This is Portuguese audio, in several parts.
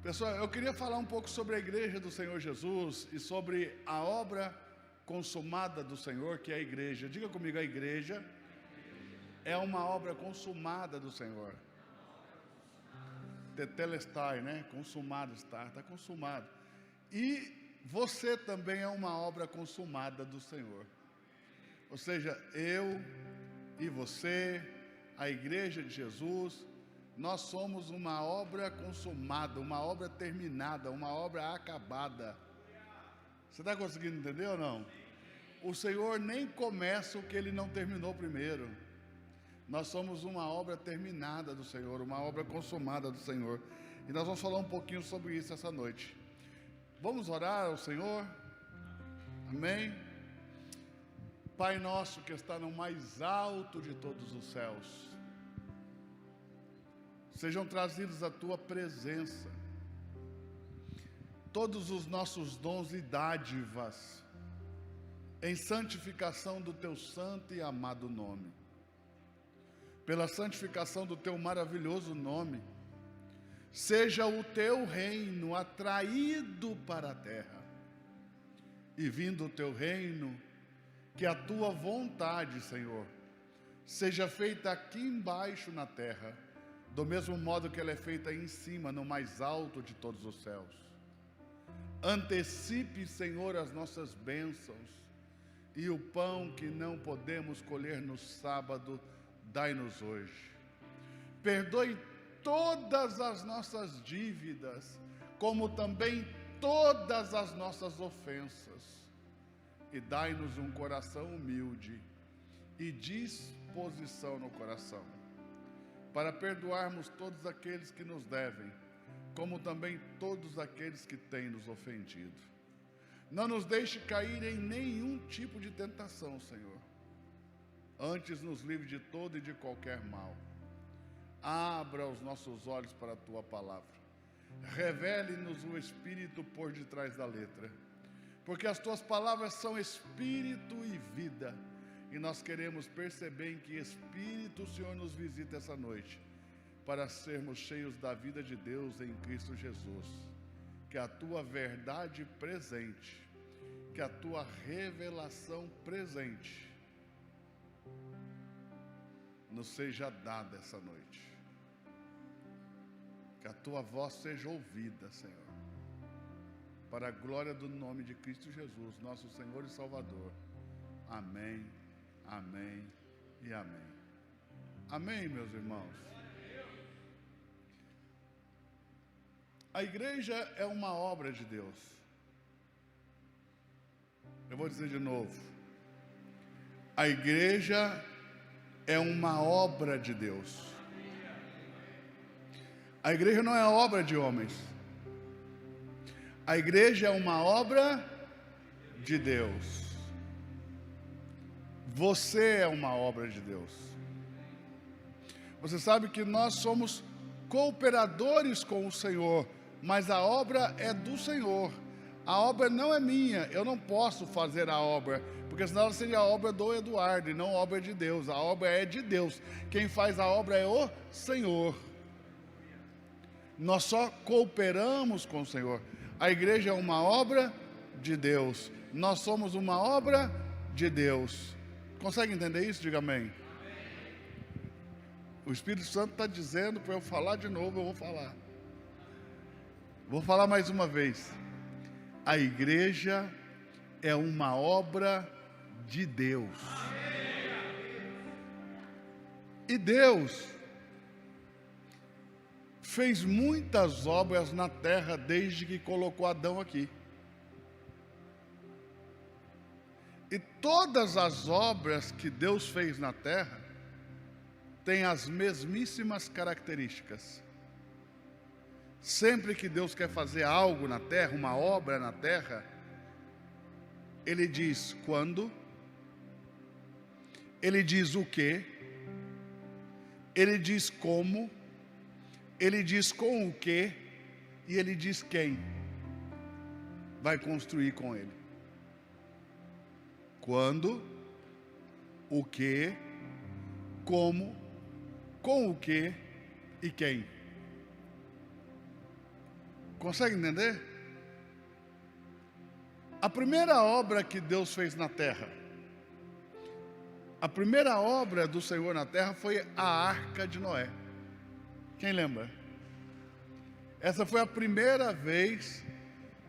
Pessoal, eu queria falar um pouco sobre a igreja do Senhor Jesus e sobre a obra consumada do Senhor, que é a igreja. Diga comigo, a igreja é uma obra consumada do Senhor. Tetelestai, né? Consumado está consumado. E você também é uma obra consumada do Senhor. Ou seja, eu e você, a igreja de Jesus, nós somos uma obra consumada, uma obra terminada, uma obra acabada. Você está conseguindo entender ou não? O Senhor nem começa o que Ele não terminou primeiro. Nós somos uma obra terminada do Senhor, uma obra consumada do Senhor. E nós vamos falar um pouquinho sobre isso essa noite. Vamos orar ao Senhor? Amém? Pai nosso que está no mais alto de todos os céus, sejam trazidos à Tua presença todos os nossos dons e dádivas, em santificação do Teu santo e amado nome. Pela santificação do Teu maravilhoso nome, seja o Teu reino atraído para a terra, e vindo o Teu reino, que a Tua vontade, Senhor, seja feita aqui embaixo na terra, do mesmo modo que ela é feita aí em cima, no mais alto de todos os céus. Antecipe, Senhor, as nossas bênçãos, e o pão que não podemos colher no sábado, dai-nos hoje. Perdoe todas as nossas dívidas, como também todas as nossas ofensas, e dai-nos um coração humilde e disposição no coração, para perdoarmos todos aqueles que nos devem, como também todos aqueles que têm nos ofendido. Não nos deixe cair em nenhum tipo de tentação, Senhor. Antes nos livre de todo e de qualquer mal. Abra os nossos olhos para a Tua palavra. Revele-nos o Espírito por detrás da letra. Porque as Tuas palavras são Espírito e vida. E nós queremos perceber em que Espírito o Senhor nos visita essa noite, para sermos cheios da vida de Deus em Cristo Jesus. Que a Tua verdade presente, que a Tua revelação presente, nos seja dada essa noite. Que a Tua voz seja ouvida, Senhor, para a glória do nome de Cristo Jesus, nosso Senhor e Salvador. Amém, amém e amém. Amém, meus irmãos. A igreja é uma obra de Deus. Eu vou dizer de novo. A igreja é uma obra de Deus. A igreja não é obra de homens. A igreja é uma obra de Deus. Você é uma obra de Deus. Você sabe que nós somos cooperadores com o Senhor, mas a obra é do Senhor. A obra não é minha, eu não posso fazer a obra, porque senão ela seria a obra do Eduardo e não a obra de Deus. A obra é de Deus. Quem faz a obra é o Senhor. Nós só cooperamos com o Senhor. A igreja é uma obra de Deus. Nós somos uma obra de Deus. Consegue entender isso? Diga amém. O Espírito Santo está dizendo para eu falar de novo, eu vou falar. Vou falar mais uma vez. A igreja é uma obra de Deus. E Deus fez muitas obras na terra desde que colocou Adão aqui. E todas as obras que Deus fez na terra têm as mesmíssimas características. Sempre que Deus quer fazer algo na terra, uma obra na terra, Ele diz quando, Ele diz o que, Ele diz como, Ele diz com o que, e Ele diz quem vai construir com Ele. Quando, o que, como, com o que e quem. Consegue entender? A primeira obra que Deus fez na terra, a primeira obra do Senhor na terra foi a Arca de Noé. Quem lembra? Essa foi a primeira vez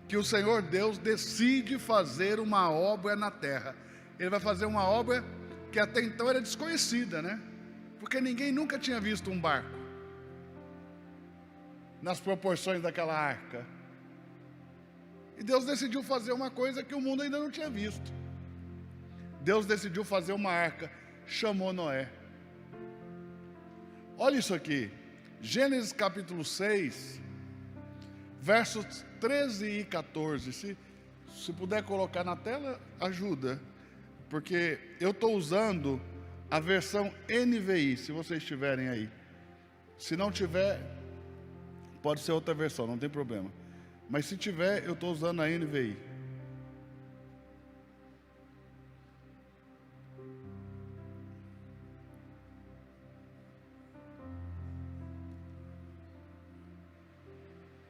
que o Senhor Deus decide fazer uma obra na terra. Ele vai fazer uma obra que até então era desconhecida, né? Porque ninguém nunca tinha visto um barco nas proporções daquela arca. E Deus decidiu fazer uma coisa que o mundo ainda não tinha visto. Deus decidiu fazer uma arca, chamou Noé. Olha isso aqui, Gênesis capítulo 6, versos 13 e 14. Se puder colocar na tela, ajuda. Porque eu estou usando a versão NVI, se vocês tiverem aí. Se não tiver, pode ser outra versão, não tem problema. Mas se tiver, eu estou usando a NVI.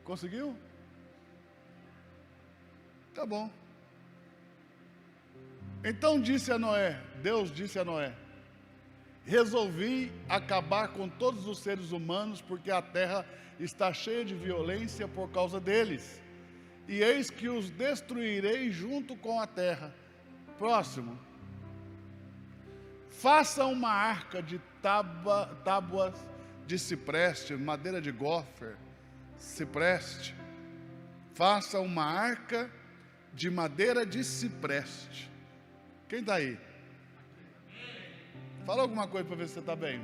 Conseguiu? Tá bom. Então disse a Noé, Deus disse a Noé: resolvi acabar com todos os seres humanos, porque a terra está cheia de violência por causa deles, e eis que os destruirei junto com a terra. Próximo. Faça uma arca de tábuas de cipreste, madeira de gofer, cipreste. Faça uma arca de madeira de cipreste. Quem está aí? Fala alguma coisa para ver se você está bem.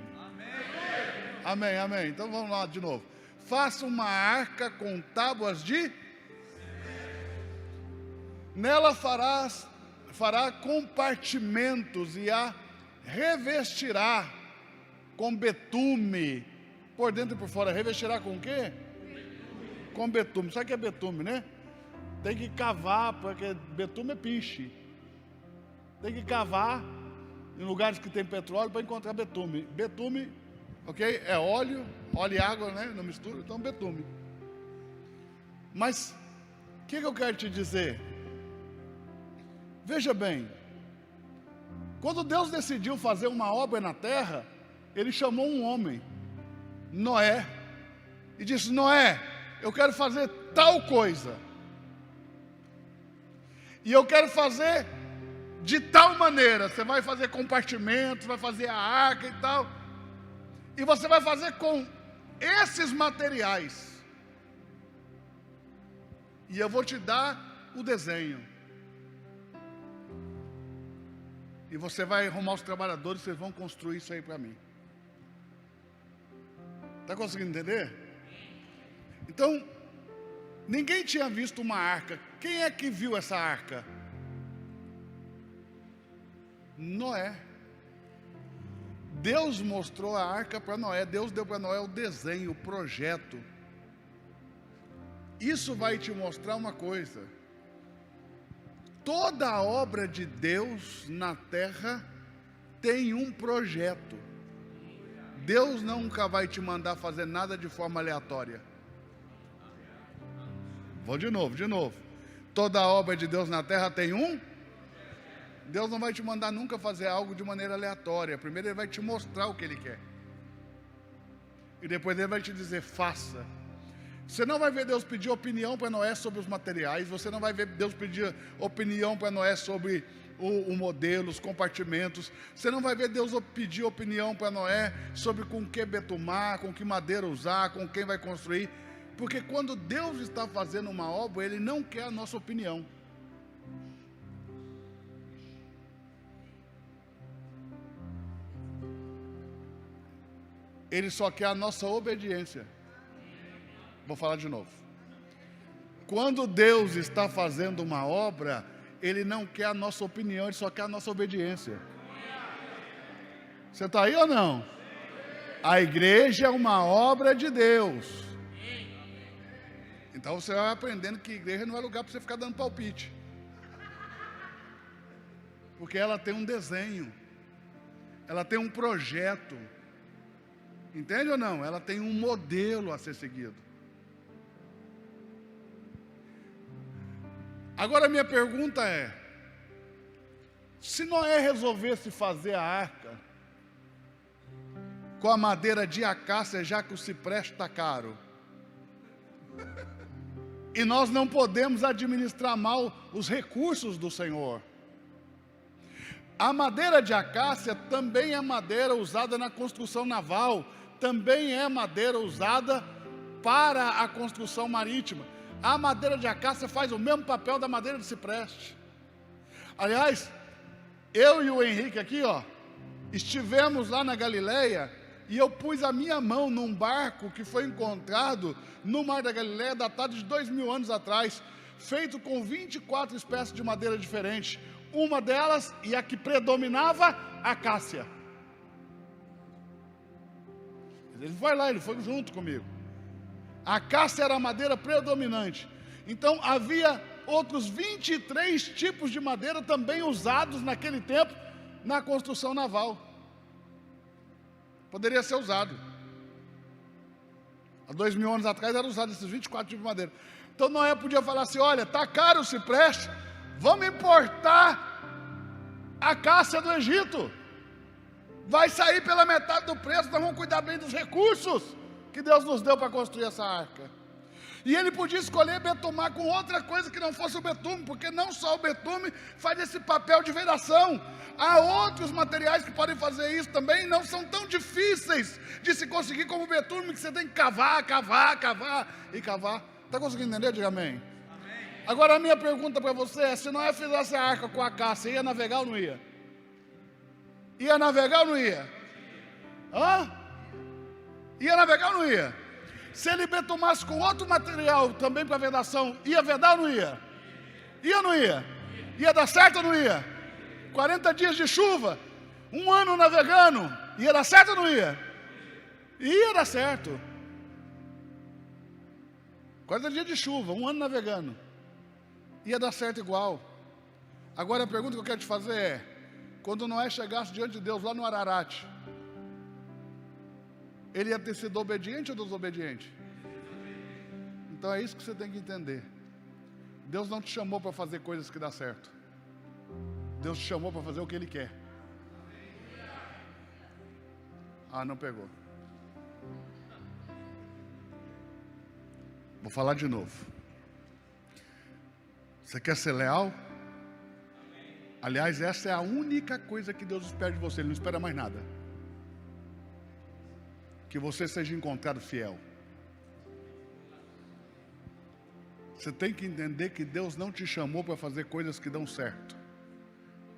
Amém, amém. Então vamos lá de novo. Faça uma arca com tábuas de... Nela fará compartimentos e a revestirá com betume, por dentro e por fora. Revestirá com o quê? Com betume. Sabe o que é betume, né? Tem que cavar, porque betume é piche. Tem que cavar em lugares que tem petróleo para encontrar betume. Betume, ok? É óleo e água, né? Não mistura, então betume. Mas, o que eu quero te dizer? Veja bem, quando Deus decidiu fazer uma obra na terra, Ele chamou um homem, Noé, e disse: Noé, eu quero fazer tal coisa, e eu quero fazer de tal maneira. Você vai fazer compartimentos, vai fazer a arca e tal, e você vai fazer com esses materiais, e eu vou te dar o desenho, e você vai arrumar os trabalhadores, vocês vão construir isso aí para mim. Está conseguindo entender? Então, ninguém tinha visto uma arca. Quem é que viu essa arca? Noé. Deus mostrou a arca para Noé. Deus deu para Noé o desenho, o projeto. Isso vai te mostrar uma coisa: toda a obra de Deus na terra tem um projeto. Deus nunca vai te mandar fazer nada de forma aleatória. Vou de novo. Toda a obra de Deus na terra tem um. Deus não vai te mandar nunca fazer algo de maneira aleatória. Primeiro Ele vai te mostrar o que Ele quer, e depois Ele vai te dizer: faça. Você não vai ver Deus pedir opinião para Noé sobre os materiais. Você não vai ver Deus pedir opinião para Noé sobre o modelo, os compartimentos. Você não vai ver Deus pedir opinião para Noé sobre com que betumar, com que madeira usar, com quem vai construir. Porque quando Deus está fazendo uma obra, Ele não quer a nossa opinião. Ele só quer a nossa obediência. Vou falar de novo. Quando Deus está fazendo uma obra, Ele não quer a nossa opinião, Ele só quer a nossa obediência. Você está aí ou não? A igreja é uma obra de Deus. Então você vai aprendendo que igreja não é lugar para você ficar dando palpite, porque ela tem um desenho, ela tem um projeto. Entende ou não? Ela tem um modelo a ser seguido. Agora a minha pergunta é: se Noé resolvesse fazer a arca com a madeira de acácia, já que o cipreste está caro, e nós não podemos administrar mal os recursos do Senhor. A madeira de acácia também é madeira usada na construção naval, também é madeira usada para a construção marítima. A madeira de acácia faz o mesmo papel da madeira de cipreste. Aliás, eu e o Henrique aqui, estivemos lá na Galileia, e eu pus a minha mão num barco que foi encontrado no Mar da Galileia, datado de 2000 anos atrás, feito com 24 espécies de madeira diferentes. Uma delas, e a que predominava, acácia. Ele foi lá, ele foi junto comigo. A acácia era a madeira predominante. Então havia outros 23 tipos de madeira também usados naquele tempo na construção naval. Poderia ser usado. Há 2000 anos atrás era usado esses 24 tipos de madeira. Então Noé podia falar assim: olha, está caro o cipreste, vamos importar a acácia do Egito. Vai sair pela metade do preço, nós vamos cuidar bem dos recursos que Deus nos deu para construir essa arca. E ele podia escolher betumar com outra coisa que não fosse o betume, porque não só o betume faz esse papel de vedação. Há outros materiais que podem fazer isso também, não são tão difíceis de se conseguir como o betume, que você tem que cavar. Está conseguindo entender? Diga amém. Agora a minha pergunta para você é: se Noé fizesse a arca com a acácia, ia navegar ou não ia? Ia navegar ou não ia? Ia navegar ou não ia? Se ele betumasse com outro material também para vedação, ia vedar ou não ia? Ia ou não ia? Ia dar certo ou não ia? 40 dias de chuva, 1 ano navegando, ia dar certo ou não ia? Ia dar certo. 40 dias de chuva, 1 ano navegando, ia dar certo igual. Agora a pergunta que eu quero te fazer é: quando Noé chegasse diante de Deus lá no Ararat, ele ia ter sido obediente ou desobediente? Então é isso que você tem que entender. Deus não te chamou para fazer coisas que dão certo. Deus te chamou para fazer o que Ele quer. Não pegou. Vou falar de novo. Você quer ser leal? Aliás, essa é a única coisa que Deus espera de você. Ele não espera mais nada. Que você seja encontrado fiel. Você tem que entender que Deus não te chamou para fazer coisas que dão certo.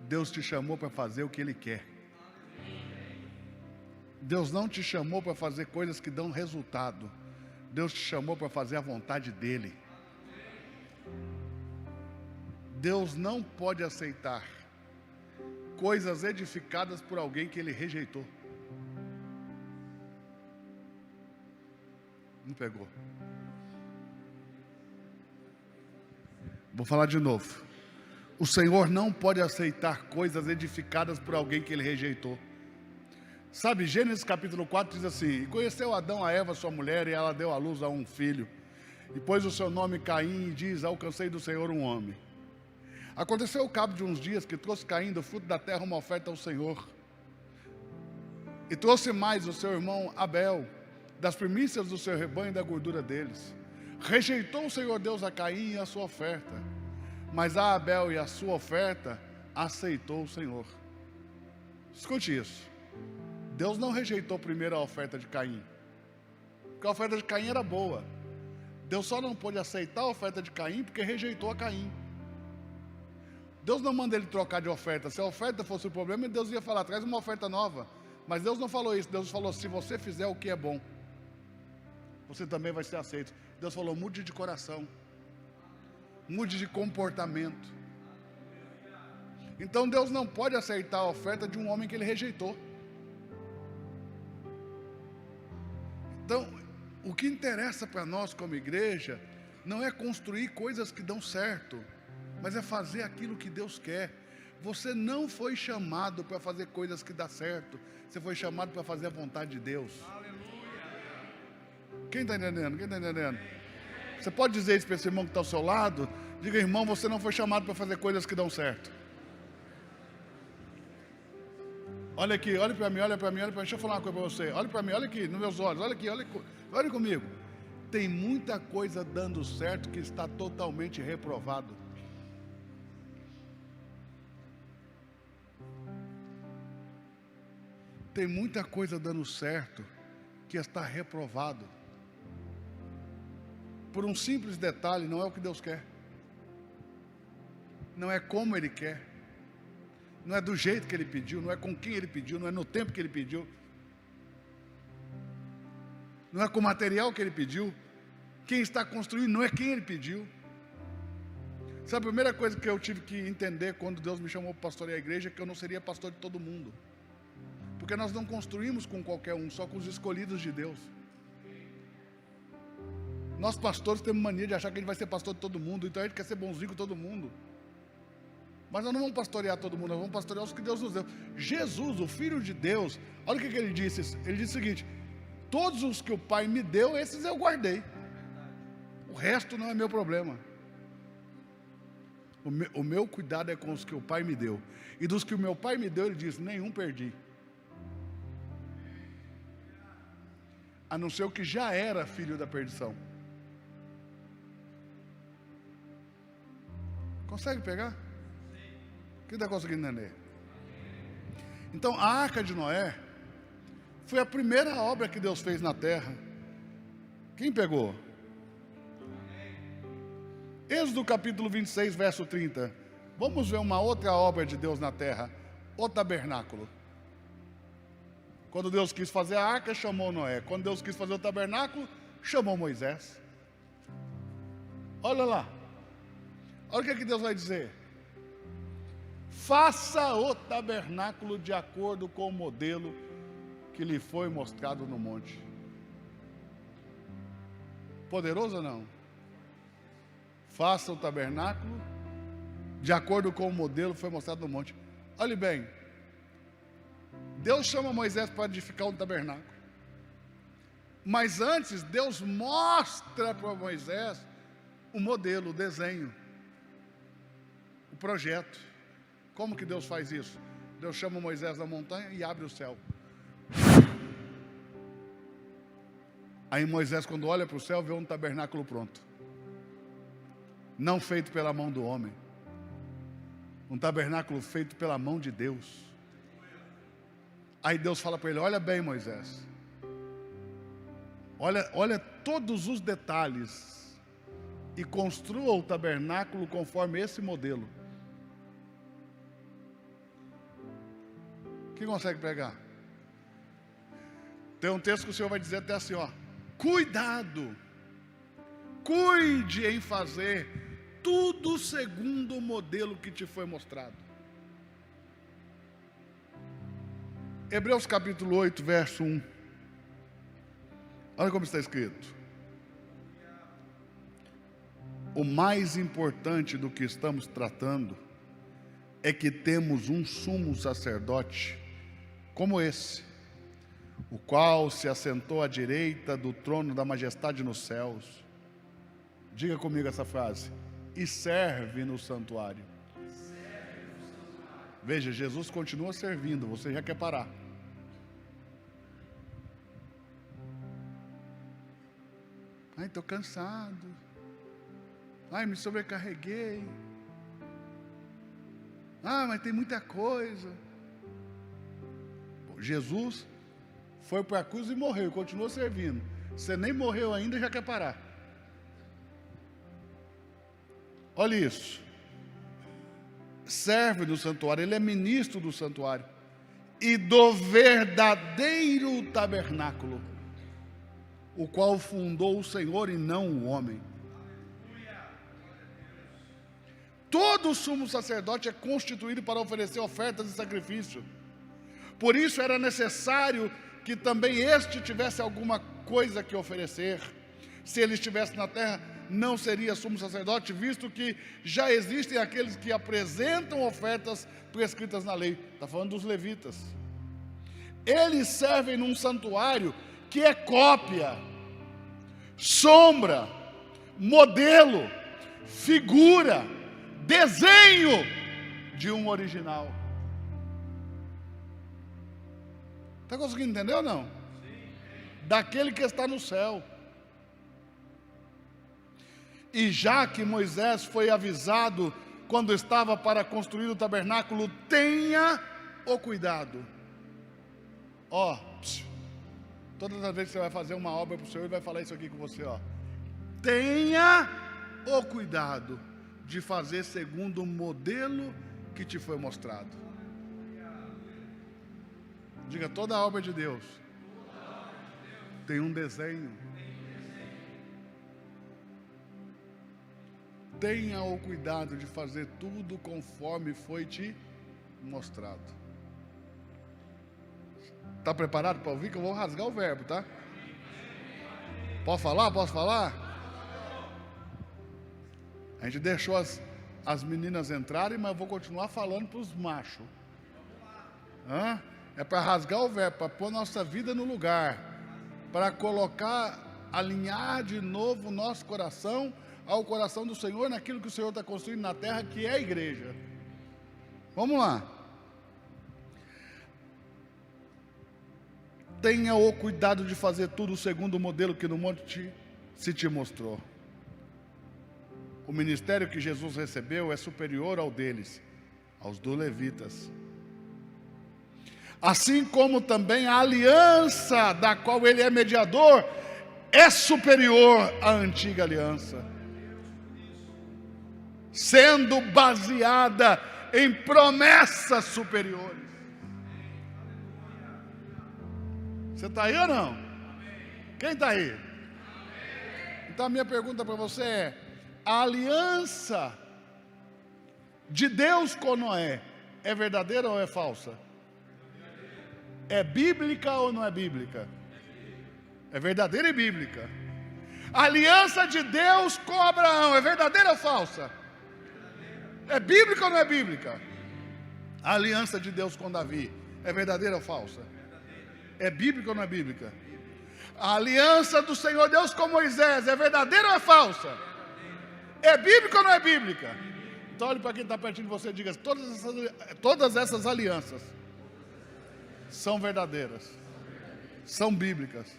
Deus te chamou para fazer o que Ele quer. Deus não te chamou para fazer coisas que dão resultado. Deus te chamou para fazer a vontade dEle. Deus não pode aceitar coisas edificadas por alguém que Ele rejeitou. Não pegou. Vou falar de novo. O Senhor não pode aceitar coisas edificadas por alguém que Ele rejeitou. Sabe, Gênesis capítulo 4 diz assim: e conheceu Adão a Eva, sua mulher, e ela deu à luz a um filho. E pôs o seu nome Caim, e diz: alcancei do Senhor um homem. Aconteceu ao cabo de uns dias que trouxe Caim do fruto da terra uma oferta ao Senhor. E trouxe mais o seu irmão Abel, das primícias do seu rebanho e da gordura deles. Rejeitou o Senhor Deus a Caim e a sua oferta, mas a Abel e a sua oferta aceitou o Senhor. Escute isso. Deus não rejeitou primeiro a oferta de Caim, porque a oferta de Caim era boa. Deus só não pôde aceitar a oferta de Caim porque rejeitou a Caim. Deus não manda ele trocar de oferta. Se a oferta fosse o problema, Deus ia falar: traz uma oferta nova. Mas Deus não falou isso. Deus falou: se você fizer o que é bom, você também vai ser aceito. Deus falou: mude de coração, mude de comportamento. Então Deus não pode aceitar a oferta de um homem que Ele rejeitou. Então, o que interessa para nós como igreja não é construir coisas que dão certo, mas é fazer aquilo que Deus quer. Você não foi chamado para fazer coisas que dão certo, você foi chamado para fazer a vontade de Deus. Quem está entendendo? Quem está entendendo? Você pode dizer isso para esse irmão que está ao seu lado? Diga, irmão, você não foi chamado para fazer coisas que dão certo. Olha aqui, olha para mim, olha para mim, olha para mim. Deixa eu falar uma coisa para você. Olha para mim, olha aqui, nos meus olhos. Olha aqui, olha comigo. Tem muita coisa dando certo que está totalmente reprovado. Tem muita coisa dando certo que está reprovado. Por um simples detalhe, não é o que Deus quer. Não é como Ele quer. Não é do jeito que Ele pediu, não é com quem Ele pediu, não é no tempo que Ele pediu. Não é com o material que Ele pediu. Quem está construindo não é quem Ele pediu. Sabe, a primeira coisa que eu tive que entender quando Deus me chamou para pastorear a igreja é que eu não seria pastor de todo mundo. Porque nós não construímos com qualquer um, só com os escolhidos de Deus. Nós pastores temos mania de achar que a gente vai ser pastor de todo mundo, então a gente quer ser bonzinho com todo mundo. Mas nós não vamos pastorear todo mundo, nós vamos pastorear os que Deus nos deu. Jesus, o Filho de Deus, olha o que Ele disse. Ele disse o seguinte: todos os que o Pai me deu, esses eu guardei. O resto não é meu problema. O meu cuidado é com os que o Pai me deu. E dos que o meu Pai me deu, Ele disse, nenhum perdi. A não ser o que já era filho da perdição. Consegue pegar? Quem está conseguindo entender? Então, a Arca de Noé foi a primeira obra que Deus fez na terra. Quem pegou? Êxodo capítulo 26, verso 30. Vamos ver uma outra obra de Deus na terra. O tabernáculo. Quando Deus quis fazer a arca, chamou Noé. Quando Deus quis fazer o tabernáculo, chamou Moisés. Olha lá. Olha o que Deus vai dizer. Faça o tabernáculo de acordo com o modelo que lhe foi mostrado no monte. Poderoso ou não? Faça o tabernáculo de acordo com o modelo que foi mostrado no monte. Olhe bem. Deus chama Moisés para edificar um tabernáculo. Mas antes, Deus mostra para Moisés o modelo, o desenho, o projeto. Como que Deus faz isso? Deus chama Moisés da montanha e abre o céu. Aí Moisés, quando olha para o céu, vê um tabernáculo pronto. Não feito pela mão do homem. Um tabernáculo feito pela mão de Deus. Aí Deus fala para ele, olha bem, Moisés. Olha todos os detalhes. E construa o tabernáculo conforme esse modelo. Quem consegue pegar? Tem um texto que o Senhor vai dizer até assim, ó. Cuidado. Cuide em fazer tudo segundo o modelo que te foi mostrado. Hebreus capítulo 8, verso 1. Olha como está escrito. O mais importante do que estamos tratando é que temos um sumo sacerdote como esse, o qual se assentou à direita do trono da majestade nos céus. Diga comigo essa frase. E serve no santuário. Veja, Jesus continua servindo, você já quer parar. Ai, estou cansado. Ai, me sobrecarreguei. Ah, mas tem muita coisa. Jesus foi para a cruz e morreu, e continua servindo. Você nem morreu ainda e já quer parar. Olha isso. Serve no santuário, ele é ministro do santuário e do verdadeiro tabernáculo, o qual fundou o Senhor e não o homem. Todo sumo sacerdote é constituído para oferecer ofertas e sacrifício. Por isso era necessário que também este tivesse alguma coisa que oferecer. Se ele estivesse na terra, não seria sumo sacerdote, visto que já existem aqueles que apresentam ofertas prescritas na lei. Está falando dos levitas. Eles servem num santuário que é cópia, sombra, modelo, figura, desenho de um original. Está conseguindo entender ou não? Daquele que está no céu. E já que Moisés foi avisado quando estava para construir o tabernáculo, tenha o cuidado. Todas as vezes que você vai fazer uma obra para o Senhor, Ele vai falar isso aqui com você, tenha o cuidado de fazer segundo o modelo que te foi mostrado. Diga, toda obra de Deus tem um desenho. Tenha o cuidado de fazer tudo conforme foi te mostrado. Está preparado para ouvir? Que eu vou rasgar o verbo, tá? Posso falar? Posso falar? A gente deixou as meninas entrarem, mas eu vou continuar falando para os machos. É para rasgar o verbo, para pôr nossa vida no lugar, para colocar, alinhar de novo o nosso coração ao coração do Senhor, naquilo que o Senhor está construindo na terra, que é a igreja. Vamos lá. Tenha o cuidado de fazer tudo segundo o modelo que no monte se te mostrou. O ministério que Jesus recebeu é superior ao deles, aos dos levitas. Assim como também a aliança da qual ele é mediador é superior à antiga aliança, sendo baseada em promessas superiores. Você está aí ou não? Quem está aí? Então a minha pergunta para você a aliança de Deus com Noé é verdadeira ou é falsa? É bíblica ou não é bíblica? É verdadeira e bíblica. A aliança de Deus com Abraão é verdadeira ou falsa? É bíblica ou não é bíblica? A aliança de Deus com Davi é verdadeira ou falsa? É bíblica ou não é bíblica? A aliança do Senhor Deus com Moisés é verdadeira ou é falsa? É bíblica ou não é bíblica? Então olhe para quem está pertinho de você e diga: todas essas alianças são verdadeiras, são bíblicas.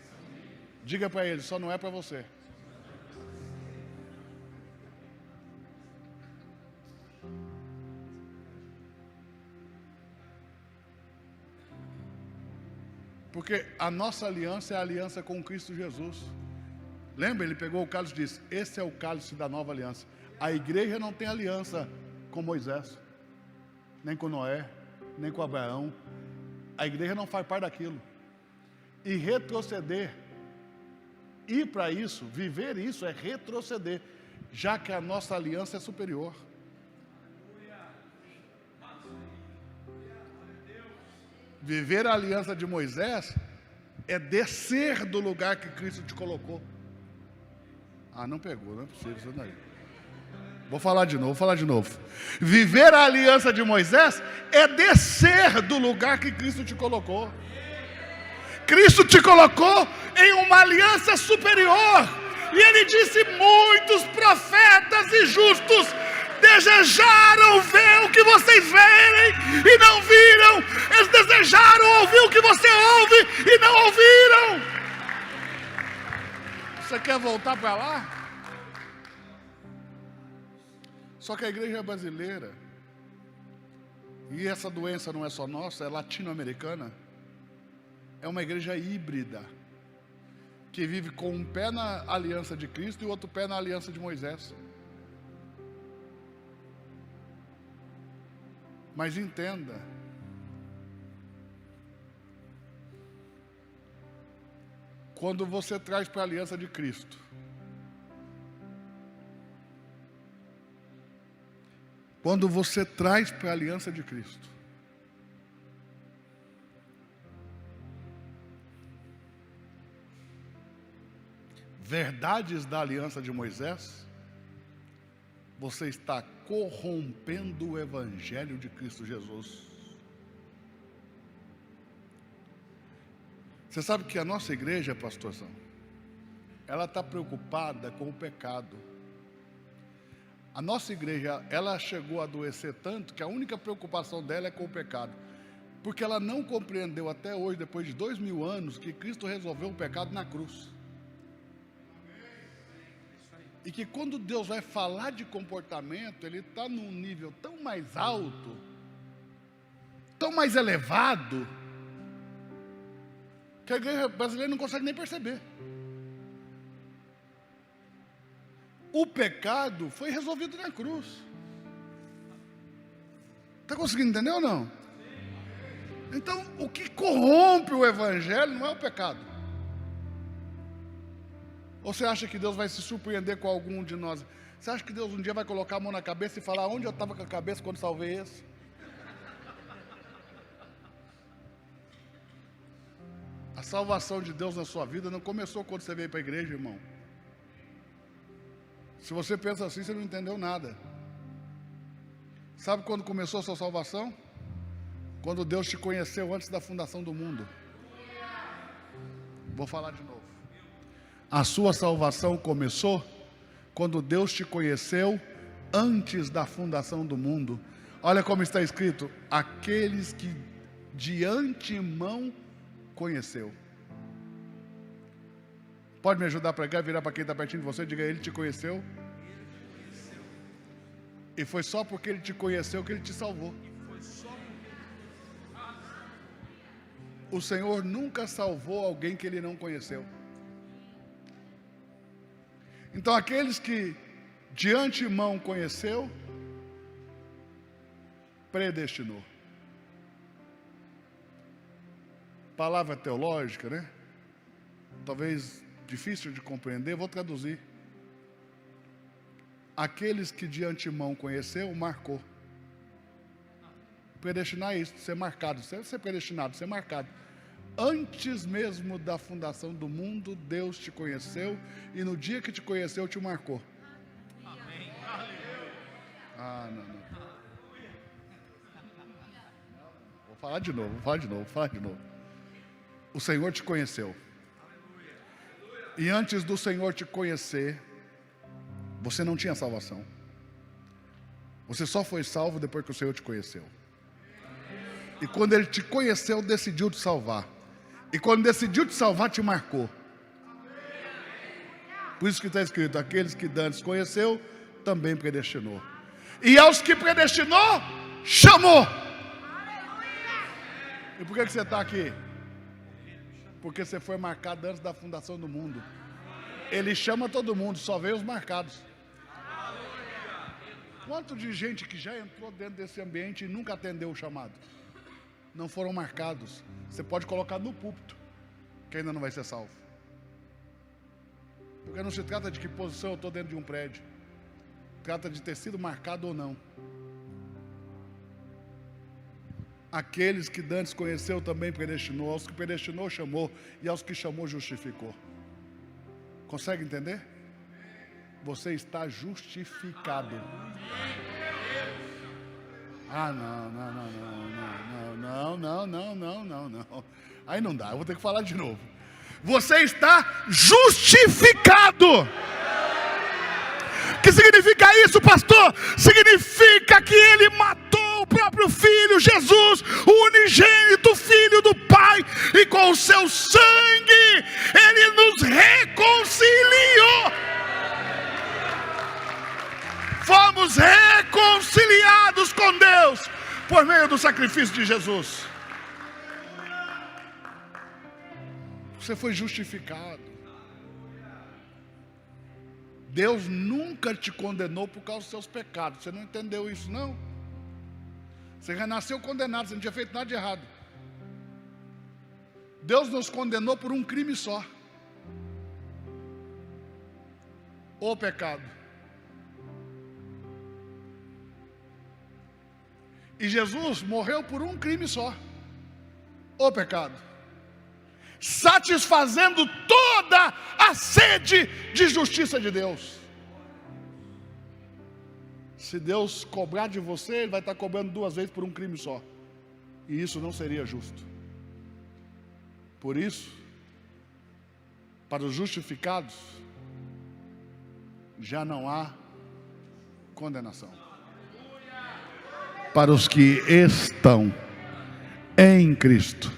Diga para ele, só não é para você. Porque a nossa aliança é a aliança com Cristo Jesus. Lembra? Ele pegou o cálice e disse: esse é o cálice da nova aliança. A igreja não tem aliança com Moisés, nem com Noé, nem com Abraão. A igreja não faz parte daquilo. E retroceder, ir para isso, viver isso é retroceder, já que a nossa aliança é superior. Viver a aliança de Moisés é descer do lugar que Cristo te colocou. Não pegou, não é possível isso daí. Vou falar de novo. Viver a aliança de Moisés é descer do lugar que Cristo te colocou. Cristo te colocou em uma aliança superior. E Ele disse: muitos profetas e justos desejaram ver o que vocês veem e não viram. Eles desejaram ouvir o que você ouve e não ouviram. Você quer voltar para lá? Só que a igreja brasileira, e essa doença não é só nossa, é latino-americana, é uma igreja híbrida, que vive com um pé na aliança de Cristo e o outro pé na aliança de Moisés. Mas entenda, quando você traz para a aliança de Cristo, quando você traz para a aliança de Cristo, verdades da aliança de Moisés, você está corrompendo o Evangelho de Cristo Jesus. Você sabe que a nossa igreja, pastorzão, ela está preocupada com o pecado. A nossa igreja, ela chegou a adoecer tanto que a única preocupação dela é com o pecado. Porque ela não compreendeu até hoje, depois de 2000 anos, que Cristo resolveu o pecado na cruz. E que quando Deus vai falar de comportamento, Ele está num nível tão mais alto, tão mais elevado, que a igreja brasileira não consegue nem perceber. O pecado foi resolvido na cruz. Está conseguindo entender ou não? Então, o que corrompe o evangelho não é o pecado. Ou você acha que Deus vai se surpreender com algum de nós? Você acha que Deus um dia vai colocar a mão na cabeça e falar: onde eu estava com a cabeça quando salvei esse? A salvação de Deus na sua vida não começou quando você veio para a igreja, irmão. Se você pensa assim, você não entendeu nada. Sabe quando começou a sua salvação? Quando Deus te conheceu antes da fundação do mundo. Vou falar de novo. A sua salvação começou quando Deus te conheceu antes da fundação do mundo. Olha como está escrito: aqueles que de antemão conheceu. Pode me ajudar a pregar, virar para quem está pertinho de você, diga: Ele te conheceu. E foi só porque Ele te conheceu que Ele te salvou. O Senhor nunca salvou alguém que Ele não conheceu. Então aqueles que de antemão conheceu, predestinou. Palavra teológica, né? Talvez difícil de compreender, vou traduzir. Aqueles que de antemão conheceu, marcou. Predestinar é isso, ser marcado, ser predestinado, ser marcado. Antes mesmo da fundação do mundo, Deus te conheceu, e no dia que te conheceu, te marcou. Amém. Não. Vou falar de novo. O Senhor te conheceu. E antes do Senhor te conhecer, você não tinha salvação. Você só foi salvo depois que o Senhor te conheceu. E quando Ele te conheceu, decidiu te salvar. E quando decidiu te salvar, te marcou. Por isso que está escrito: aqueles que antes conheceu, também predestinou. E aos que predestinou, chamou. E por que você está aqui? Porque você foi marcado antes da fundação do mundo. Ele chama todo mundo, só veio os marcados. Quanto de gente que já entrou dentro desse ambiente e nunca atendeu o chamado? Não foram marcados. Você pode colocar no púlpito, que ainda não vai ser salvo. Porque não se trata de que posição eu estou dentro de um prédio. Trata de ter sido marcado ou não. Aqueles que antes conheceu também predestinou. Aos que predestinou, chamou. E aos que chamou, justificou. Consegue entender? Você está justificado. Não. Aí não dá, eu vou ter que falar de novo. Você está justificado. O que significa isso, pastor? Significa que Ele matou o próprio Filho, Jesus, o unigênito Filho do Pai, e com o seu sangue Ele nos reconciliou. Fomos reconciliados com Deus por meio do sacrifício de Jesus. Você foi justificado. Deus nunca te condenou por causa dos seus pecados. Você não entendeu isso, não? Você já nasceu condenado, você não tinha feito nada de errado. Deus nos condenou por um crime só: o pecado. E Jesus morreu por um crime só: o pecado. Satisfazendo toda a sede de justiça de Deus. Se Deus cobrar de você, Ele vai estar cobrando 2 vezes por um crime só. E isso não seria justo. Por isso, para os justificados, já não há condenação. Para os que estão em Cristo.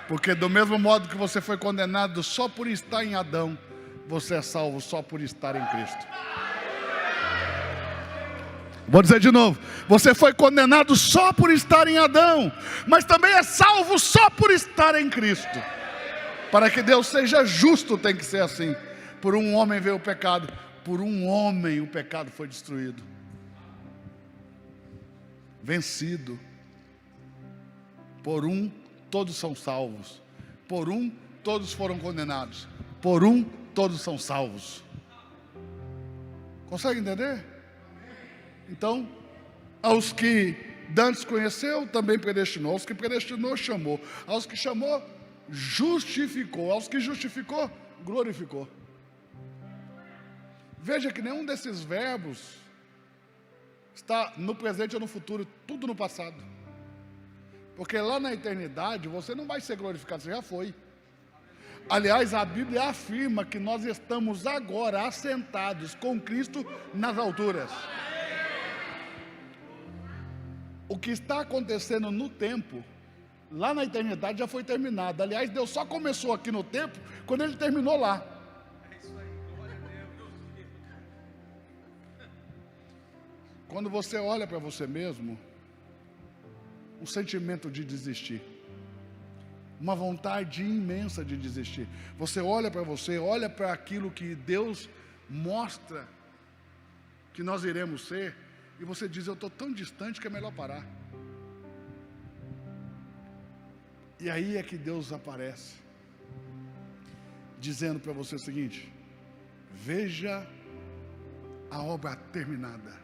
Porque do mesmo modo que você foi condenado só por estar em Adão, você é salvo só por estar em Cristo. Vou dizer de novo, você foi condenado só por estar em Adão, mas também é salvo só por estar em Cristo. Para que Deus seja justo, tem que ser assim. Por um homem veio o pecado, por um homem o pecado foi destruído, vencido. Por um todos são salvos, por um todos foram condenados, por um todos são salvos. Consegue entender? Então, aos que dantes conheceu, também predestinou. Aos que predestinou, chamou. Aos que chamou, justificou. Aos que justificou, glorificou. Veja que nenhum desses verbos está no presente ou no futuro, tudo no passado. Porque lá na eternidade você não vai ser glorificado, você já foi. Aliás, a Bíblia afirma que nós estamos agora assentados com Cristo nas alturas. O que está acontecendo no tempo, lá na eternidade já foi terminado. Aliás, Deus só começou aqui no tempo quando Ele terminou lá. Quando você olha para você mesmo, um sentimento de desistir, uma vontade imensa de desistir. Você olha para você, olha para aquilo que Deus mostra que nós iremos ser, e você diz: eu estou tão distante que é melhor parar. E aí é que Deus aparece, dizendo para você o seguinte: veja a obra terminada.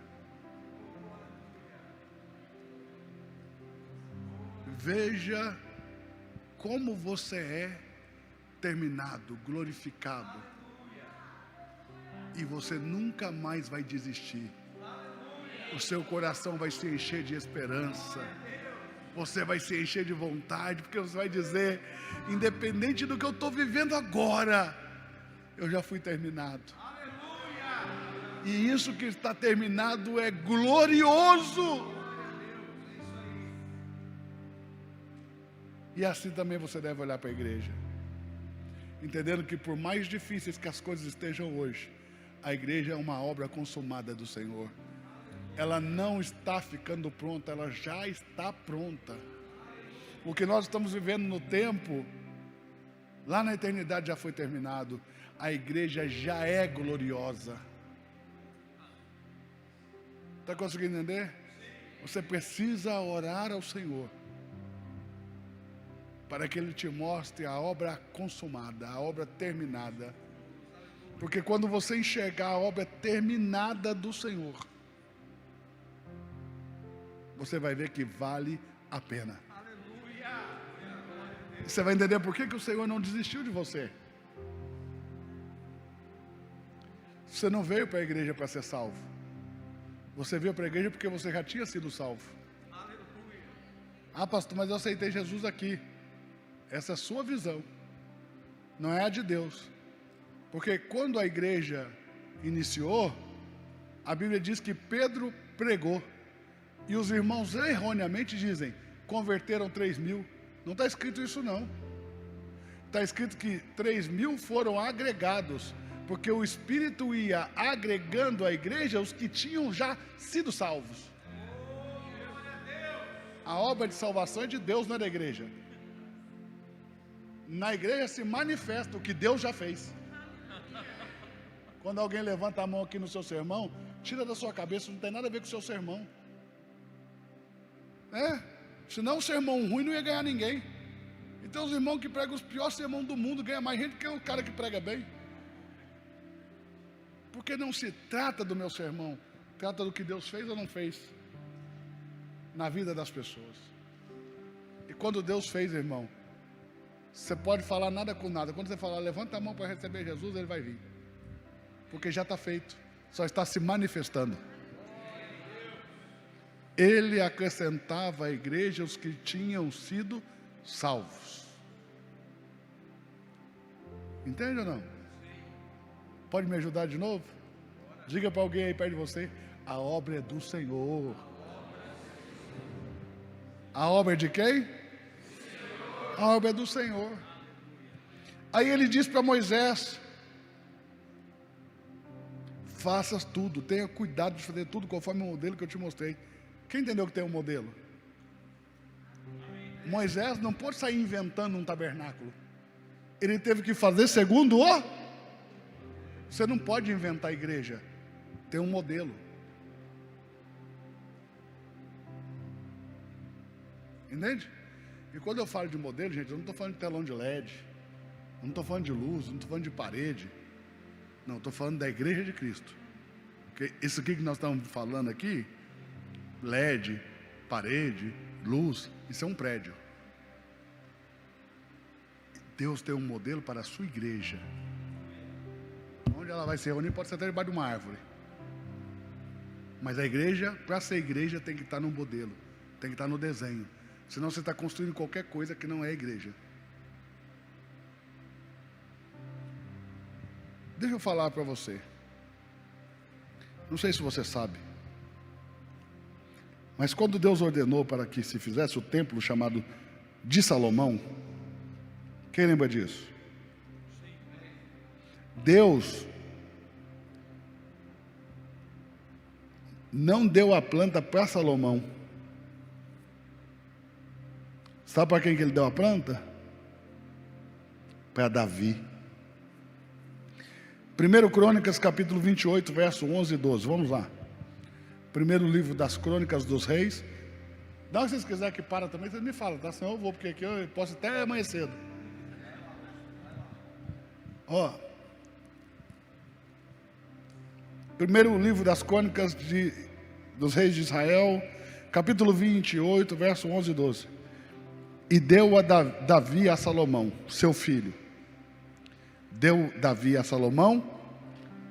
Veja como você é terminado, glorificado. E você nunca mais vai desistir. O seu coração vai se encher de esperança. Você vai se encher de vontade, porque você vai dizer: independente do que eu estou vivendo agora, eu já fui terminado. E isso que está terminado é glorioso. E assim também você deve olhar para a igreja, entendendo que por mais difíceis que as coisas estejam hoje, a igreja é uma obra consumada do Senhor. Ela não está ficando pronta, ela já está pronta. O que nós estamos vivendo no tempo, lá na eternidade já foi terminado. A igreja já é gloriosa. Está conseguindo entender? Você precisa orar ao Senhor, para que Ele te mostre a obra consumada, a obra terminada. Porque quando você enxergar a obra terminada do Senhor, você vai ver que vale a pena. E você vai entender por que o Senhor não desistiu de você. Você não veio para a igreja para ser salvo. Você veio para a igreja porque você já tinha sido salvo. Ah, pastor, mas eu aceitei Jesus aqui. Essa é a sua visão, não é a de Deus. Porque quando a igreja iniciou, a Bíblia diz que Pedro pregou, e os irmãos erroneamente dizem: converteram 3.000. Não está escrito isso não. Está escrito que 3.000 foram agregados, porque o Espírito ia agregando à igreja os que tinham já sido salvos. A obra de salvação é de Deus, não é da igreja. Na igreja se manifesta o que Deus já fez. Quando alguém levanta a mão aqui no seu sermão, tira da sua cabeça, não tem nada a ver com o seu sermão. Senão um sermão ruim não ia ganhar ninguém. Então os irmãos que pregam os piores sermões do mundo ganham mais gente que o cara que prega bem. Porque não se trata do meu sermão, trata do que Deus fez ou não fez na vida das pessoas. E quando Deus fez, irmão, você pode falar nada com nada. Quando você falar, levanta a mão para receber Jesus, Ele vai vir. Porque já está feito, só está se manifestando. Ele acrescentava à igreja os que tinham sido salvos. Entende ou não? Pode me ajudar de novo? Diga para alguém aí perto de você: a obra é do Senhor. A obra é de quem? A obra é do Senhor. Aí ele diz para Moisés: faça tudo, tenha cuidado de fazer tudo conforme o modelo que eu te mostrei. Quem entendeu que tem um modelo? Moisés não pode sair inventando um tabernáculo. Ele teve que fazer segundo o... Você não pode inventar a igreja. Tem um modelo. Entende? E quando eu falo de modelo, gente, eu não estou falando de telão de LED, eu não estou falando de luz, eu não estou falando de parede. Não, estou falando da igreja de Cristo. Porque isso aqui que nós estamos falando aqui, LED, parede, luz, isso é um prédio. Deus tem um modelo para a sua igreja. Onde ela vai se reunir pode ser até debaixo de uma árvore. Mas a igreja, para ser igreja, tem que estar no modelo, tem que estar no desenho. Senão você está construindo qualquer coisa que não é igreja. Deixa eu falar para você. Não sei se você sabe, mas quando Deus ordenou para que se fizesse o templo chamado de Salomão, quem lembra disso? Deus não deu a planta para Salomão. Sabe para quem que ele deu a planta? Para Davi. 1 Crônicas capítulo 28, verso 11 e 12, vamos lá. Primeiro livro das Crônicas dos Reis. Não, se vocês quiserem que para também, vocês me falam, tá? Senão eu vou, porque aqui eu posso até amanhã cedo. Ó, primeiro livro das Crônicas dos Reis de Israel, capítulo 28, verso 11 e 12. E deu a Davi a Salomão, seu filho. Deu Davi a Salomão,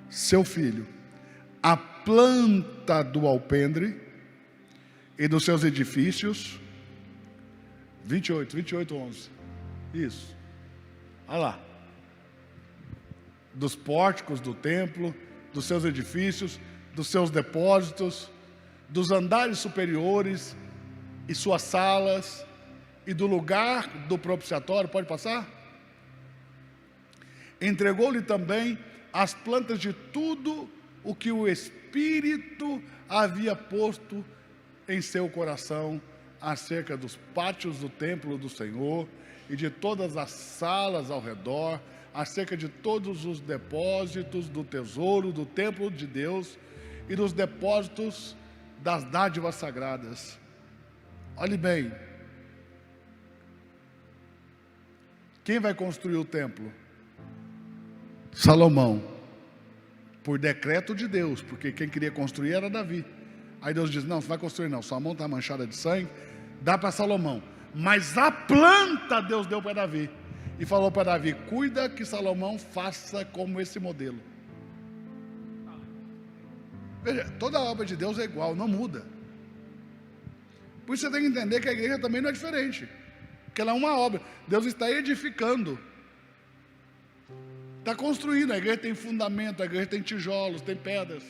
seu filho, a planta do alpendre e dos seus edifícios. 28, 11. Isso. Olha lá. Dos pórticos do templo, dos seus edifícios, dos seus depósitos, dos andares superiores e suas salas, e do lugar do propiciatório. Pode passar? Entregou-lhe também as plantas de tudo o que o Espírito havia posto em seu coração acerca dos pátios do templo do Senhor e de todas as salas ao redor, acerca de todos os depósitos do tesouro do templo de Deus e dos depósitos das dádivas sagradas. Olhe bem, quem vai construir o templo? Salomão, por decreto de Deus, porque quem queria construir era Davi. Aí Deus diz: não, você vai construir não, sua mão está manchada de sangue, dá para Salomão. Mas a planta Deus deu para Davi, e falou para Davi: cuida que Salomão faça como esse modelo. Veja, toda a obra de Deus é igual, não muda. Por isso você tem que entender que a igreja também não é diferente, porque ela é uma obra. Deus está edificando, está construindo. A igreja tem fundamento, a igreja tem tijolos, tem pedras.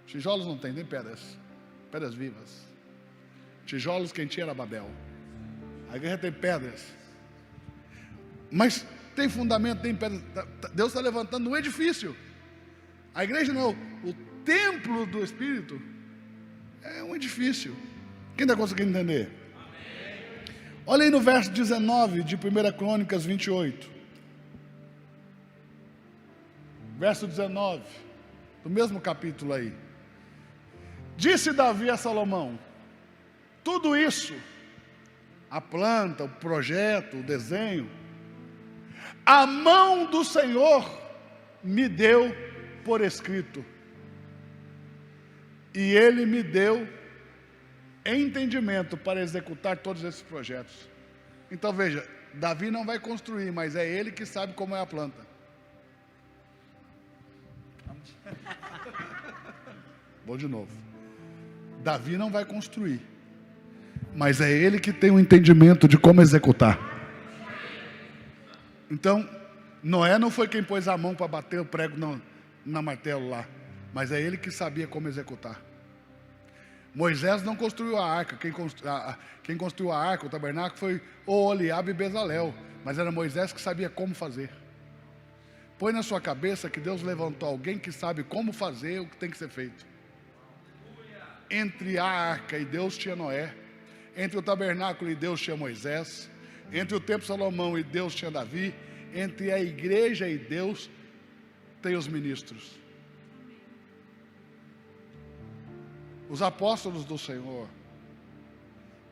Tijolos não tem pedras, pedras vivas. Tijolos quem tinha era Babel. A igreja tem pedras, mas tem fundamento, tem pedras. Deus está levantando um edifício. A igreja não é o templo do Espírito, é um edifício. Quem está conseguindo entender? Olha aí no verso 19 de 1 Crônicas 28. Verso 19, do mesmo capítulo aí. Disse Davi a Salomão: tudo isso, a planta, o projeto, o desenho, a mão do Senhor me deu por escrito, e Ele me deu entendimento para executar todos esses projetos. Então veja, Davi não vai construir, mas é Ele que sabe como é a planta. Vou de novo. Davi não vai construir, mas é ele que tem o entendimento de como executar. Então, Noé não foi quem pôs a mão para bater o prego na martelo lá. mas é ele que sabia como executar. Moisés não construiu a arca, quem construiu a arca, o tabernáculo, foi Oholiabe e Bezalel, mas era Moisés que sabia como fazer. Põe na sua cabeça que Deus levantou alguém que sabe como fazer o que tem que ser feito. Entre a arca e Deus tinha Noé, entre o tabernáculo e Deus tinha Moisés, entre o templo de Salomão e Deus tinha Davi, entre a igreja e Deus tem os ministros. Os apóstolos do Senhor,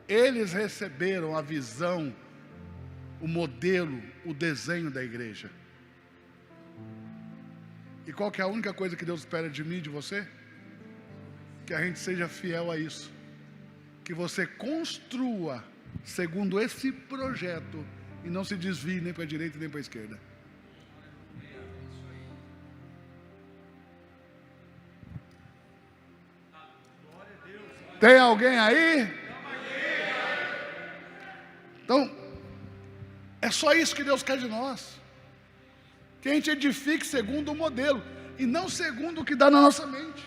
eles receberam a visão, o modelo, o desenho da igreja. E qual que é a única coisa que Deus espera de mim e de você? Que a gente seja fiel a isso. Que você construa segundo esse projeto e não se desvie nem para a direita nem para a esquerda. Tem alguém aí? Então, é só isso que Deus quer de nós. Que a gente edifique segundo o modelo e não segundo o que dá na nossa mente.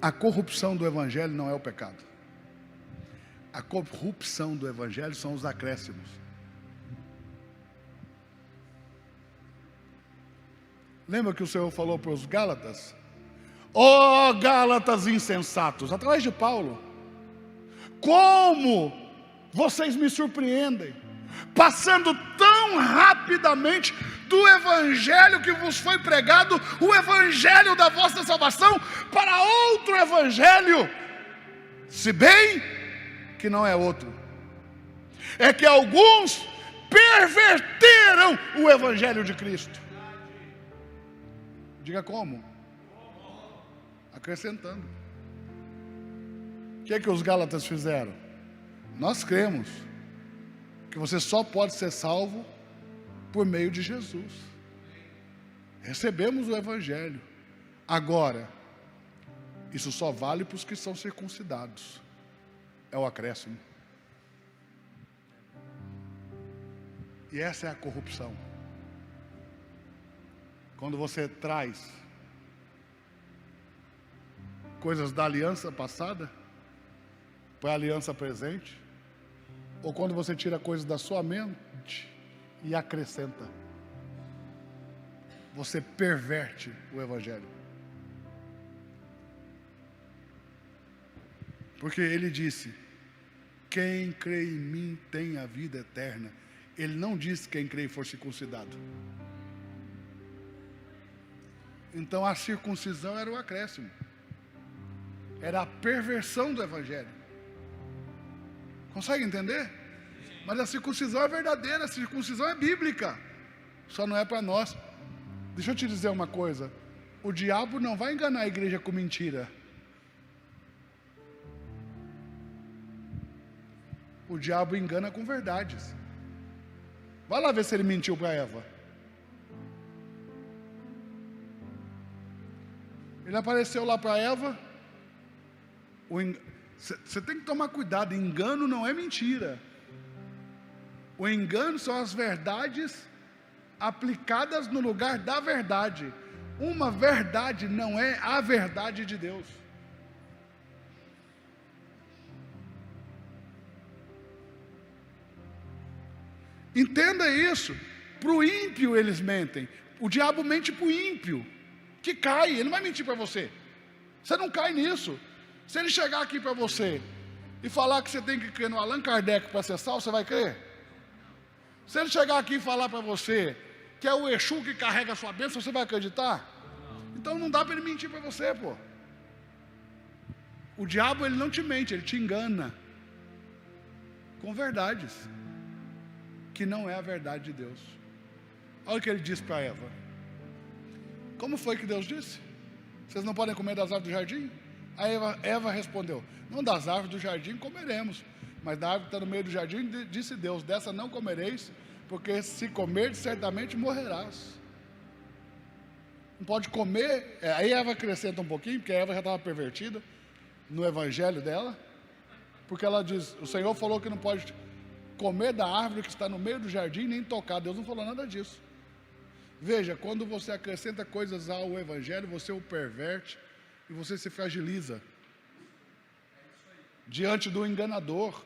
A corrupção do Evangelho não é o pecado. A corrupção do Evangelho são os acréscimos. Lembra que o Senhor falou para os Gálatas? Ó Gálatas insensatos, através de Paulo, como vocês me surpreendem, passando tão rapidamente do Evangelho que vos foi pregado, o Evangelho da vossa salvação, para outro Evangelho, se bem que não é outro, é que alguns perverteram o Evangelho de Cristo. Diga como? Acrescentando. O que é que os Gálatas fizeram? Nós cremos que você só pode ser salvo por meio de Jesus. Recebemos o Evangelho. Agora, isso só vale para os que são circuncidados. É o acréscimo. E essa é a corrupção. Quando você traz coisas da aliança passada para a aliança presente, ou quando você tira coisas da sua mente e acrescenta, você perverte o Evangelho. Porque ele disse: quem crê em mim tem a vida eterna. Ele não disse quem crê e for circuncidado. Então a circuncisão era o acréscimo, era a perversão do Evangelho. Consegue entender? Mas a circuncisão é verdadeira, a circuncisão é bíblica, só não é para nós. Deixa eu te dizer uma coisa: o diabo não vai enganar a igreja com mentira. O diabo engana com verdades. Vai lá ver se ele mentiu para Eva. Ele apareceu lá para Eva. Você tem que tomar cuidado, engano não é mentira. O engano são as verdades aplicadas no lugar da verdade. Uma verdade não é a verdade de Deus. Entenda isso. Para o ímpio eles mentem. O diabo mente para o ímpio, que cai. Ele não vai mentir para você. Você não cai nisso. Se ele chegar aqui para você e falar que você tem que crer no Allan Kardec para ser salvo, você vai crer? Se ele chegar aqui e falar para você que é o Exu que carrega a sua bênção, você vai acreditar? Então não dá para ele mentir para você, pô. O diabo, ele não te mente, ele te engana com verdades que não é a verdade de Deus. Olha o que ele disse para Eva. Como foi que Deus disse? Vocês não podem comer das árvores do jardim? Aí Eva respondeu: não, das árvores do jardim comeremos, mas da árvore que está no meio do jardim, disse Deus: dessa não comereis, porque se comerdes certamente morrerás. Não pode comer. Aí Eva acrescenta um pouquinho, porque a Eva já estava pervertida no evangelho dela. Porque ela diz, o Senhor falou que não pode comer da árvore que está no meio do jardim, nem tocar. Deus não falou nada disso. Veja, quando você acrescenta coisas ao Evangelho, você o perverte e você se fragiliza diante do enganador,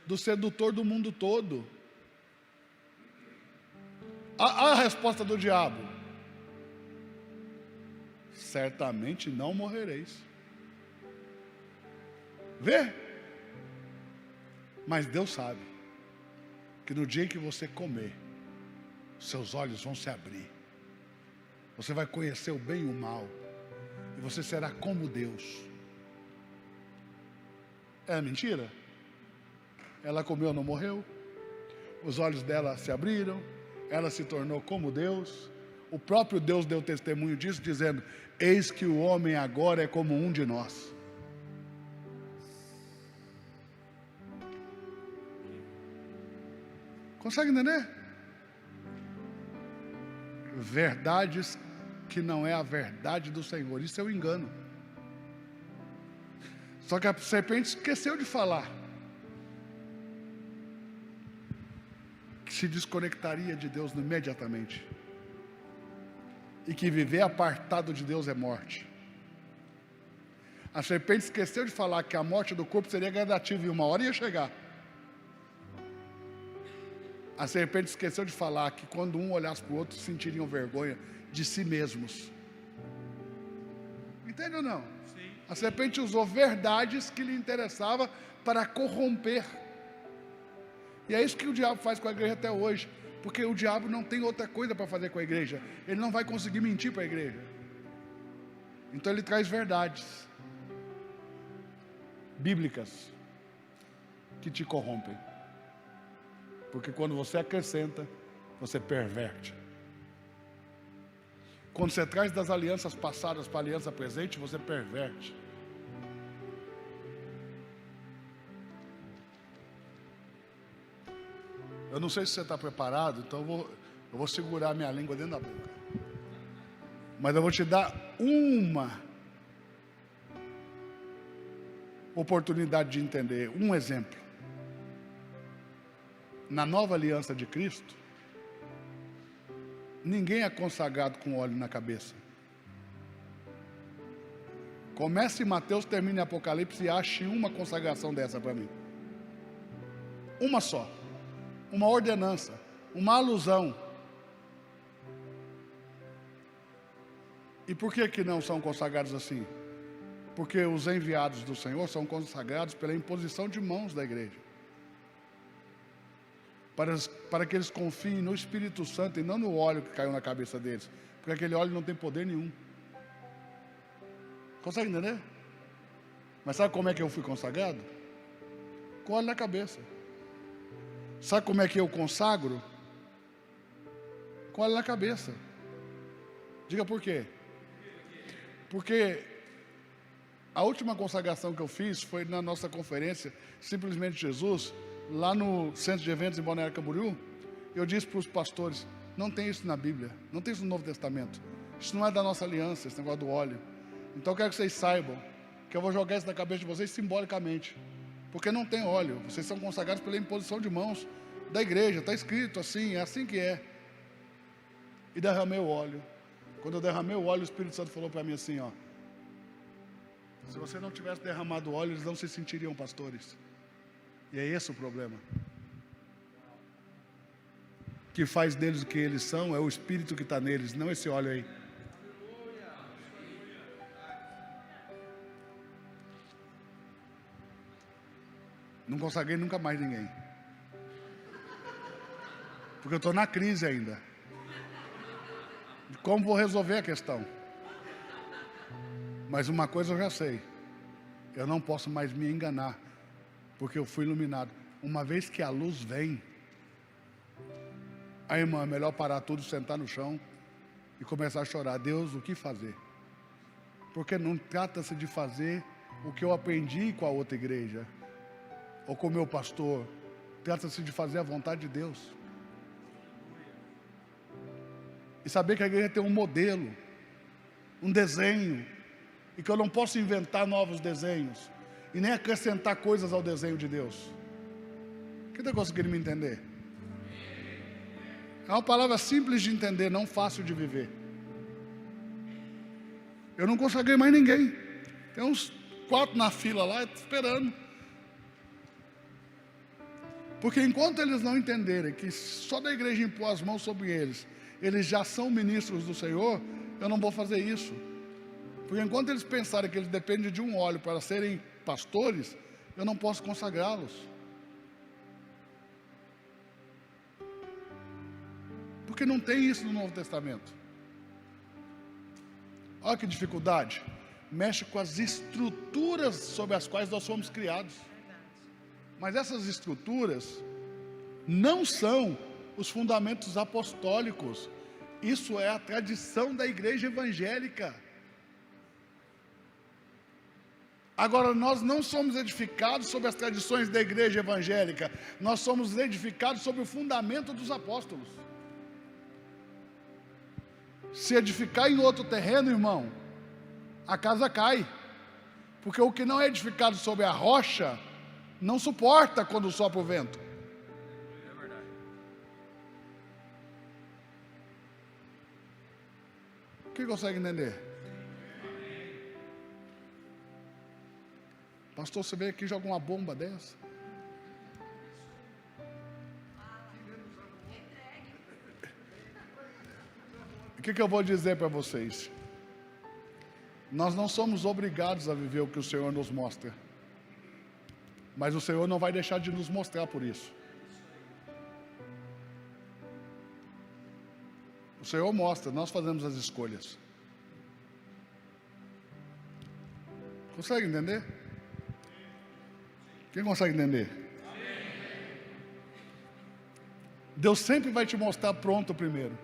do sedutor do mundo todo. A resposta do diabo: certamente não morrereis. Vê? Mas Deus sabe que no dia em que você comer, seus olhos vão se abrir, você vai conhecer o bem e o mal, e você será como Deus. É mentira? Ela comeu, não morreu, os olhos dela se abriram, ela se tornou como Deus. O próprio Deus deu testemunho disso, dizendo: eis que o homem agora é como um de nós. Consegue entender? Verdades que não é a verdade do Senhor, isso é o engano. Só que a serpente esqueceu de falar que se desconectaria de Deus imediatamente, e que viver apartado de Deus é morte. A serpente esqueceu de falar que a morte do corpo seria gradativa e uma hora ia chegar. A serpente esqueceu de falar que quando um olhasse para o outro, sentiriam vergonha de si mesmos. Entende ou não? Sim. A serpente usou verdades que lhe interessavam para corromper. E é isso que o diabo faz com a igreja até hoje. Porque o diabo não tem outra coisa para fazer com a igreja. Ele não vai conseguir mentir para a igreja. Então ele traz verdades bíblicas que te corrompem. Porque quando você acrescenta, você perverte. Quando você traz das alianças passadas para a aliança presente, você perverte. Eu não sei se você está preparado, então eu vou segurar minha língua dentro da boca. Mas eu vou te dar uma oportunidade de entender, um exemplo. Na nova aliança de Cristo, ninguém é consagrado com óleo na cabeça. Comece em Mateus, termine em Apocalipse e ache uma consagração dessa para mim. Uma só. Uma ordenança, uma alusão. E por que não são consagrados assim? Porque os enviados do Senhor são consagrados pela imposição de mãos da igreja. Para que eles confiem no Espírito Santo e não no óleo que caiu na cabeça deles. Porque aquele óleo não tem poder nenhum. Consegue entender? Mas sabe como é que eu fui consagrado? Com óleo na cabeça. Sabe como é que eu consagro? Com óleo na cabeça. Diga por quê? Porque a última consagração que eu fiz foi na nossa conferência Simplesmente Jesus, lá no Centro de Eventos em Balneário Camboriú. Eu disse para os pastores: não tem isso na Bíblia, não tem isso no Novo Testamento, isso não é da nossa aliança, esse negócio do óleo. Então eu quero que vocês saibam que eu vou jogar isso na cabeça de vocês simbolicamente, porque não tem óleo, vocês são consagrados pela imposição de mãos da igreja, está escrito assim, é assim que é. E derramei o óleo. Quando eu derramei o óleo, o Espírito Santo falou para mim assim, ó: se você não tivesse derramado o óleo, eles não se sentiriam pastores. E é esse o problema. O que faz deles o que eles são é o Espírito que está neles, não esse óleo aí. Não consagrei nunca mais ninguém, porque eu estou na crise ainda. Como vou resolver a questão? Mas uma coisa eu já sei: eu não posso mais me enganar, porque eu fui iluminado. Uma vez que a luz vem, aí, irmã, é melhor parar tudo, sentar no chão e começar a chorar. Deus, o que fazer? Porque não trata-se de fazer o que eu aprendi com a outra igreja ou com o meu pastor. Trata-se de fazer a vontade de Deus. E saber que a igreja tem um modelo, um desenho, e que eu não posso inventar novos desenhos. e nem acrescentar coisas ao desenho de Deus. Quem está conseguindo me entender? É uma palavra simples de entender, não fácil de viver. Eu não consagrei mais ninguém. Tem uns 4 na fila lá, esperando. Porque enquanto eles não entenderem que só da igreja impor as mãos sobre eles, eles já são ministros do Senhor, eu não vou fazer isso. Porque enquanto eles pensarem que eles dependem de um óleo para serem pastores, eu não posso consagrá-los. Porque não tem isso no Novo Testamento. Olha que dificuldade. Mexe com as estruturas sobre as quais nós fomos criados. Mas essas estruturas não são os fundamentos apostólicos. Isso é a tradição da igreja evangélica. Agora, nós não somos edificados sobre as tradições da igreja evangélica. Nós somos edificados sobre o fundamento dos apóstolos. Se edificar em outro terreno, irmão, a casa cai. Porque o que não é edificado sobre a rocha não suporta quando sopra o vento. É verdade. Quem consegue entender? Pastor, você veio aqui e joga uma bomba dessa? O que eu vou dizer para vocês? Nós não somos obrigados a viver o que o Senhor nos mostra. Mas o Senhor não vai deixar de nos mostrar por isso. O Senhor mostra, nós fazemos as escolhas. Consegue entender? Quem consegue entender? Deus sempre vai te mostrar pronto primeiro.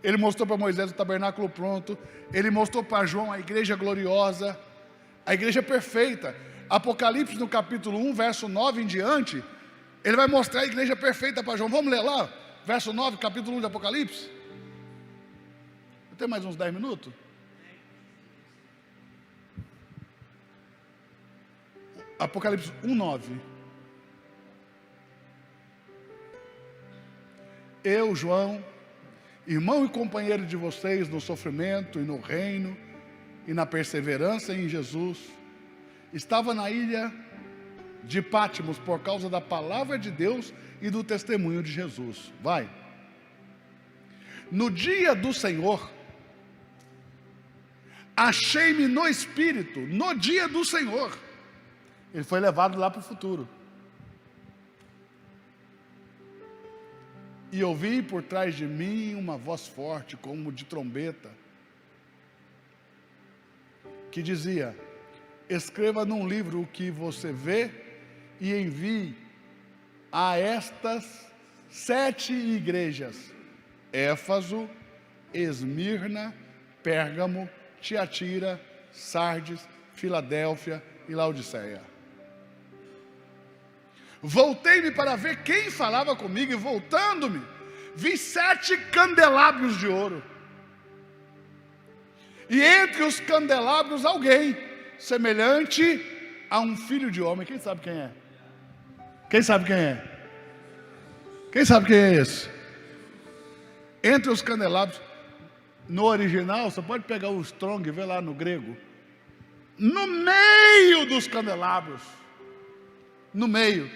Ele mostrou para Moisés o tabernáculo pronto. Ele mostrou para João a igreja gloriosa, a igreja perfeita. Apocalipse no capítulo 1, verso 9 em diante, ele vai mostrar a igreja perfeita para João. Vamos ler lá? Verso 9, capítulo 1 de Apocalipse. Tem mais uns 10 minutos? Apocalipse 1, 9. Eu, João, irmão e companheiro de vocês no sofrimento e no reino e na perseverança em Jesus, estava na ilha de Pátimos por causa da palavra de Deus e do testemunho de Jesus. Vai. No dia do Senhor, achei-me no Espírito, no dia do Senhor. Ele foi levado lá para o futuro. E ouvi por trás de mim uma voz forte, como de trombeta, que dizia: escreva num livro o que você vê e envie a estas 7 igrejas: Éfaso, Esmirna, Pérgamo, Tiatira, Sardes, Filadélfia e Laodiceia. Voltei-me para ver quem falava comigo, e voltando-me, vi 7 candelabros de ouro. E entre os candelabros alguém semelhante a um filho de homem. Quem sabe quem é? Quem sabe quem é? Quem sabe quem é esse? Entre os candelabros, no original, você pode pegar o Strong e ver lá no grego. No meio dos candelabros, no meio,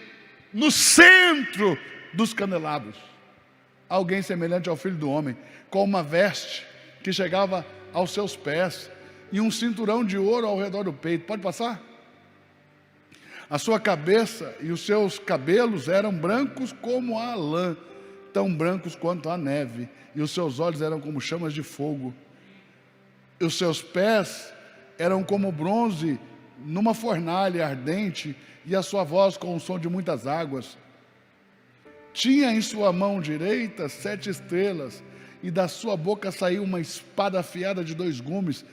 no centro dos candelabros, alguém semelhante ao filho do homem, com uma veste que chegava aos seus pés e um cinturão de ouro ao redor do peito. Pode passar? A sua cabeça e os seus cabelos eram brancos como a lã, tão brancos quanto a neve, e os seus olhos eram como chamas de fogo. E os seus pés eram como bronze numa fornalha ardente, e a sua voz com o som de muitas águas. Tinha em sua mão direita 7 estrelas, e da sua boca saiu uma espada afiada de 2 gumes.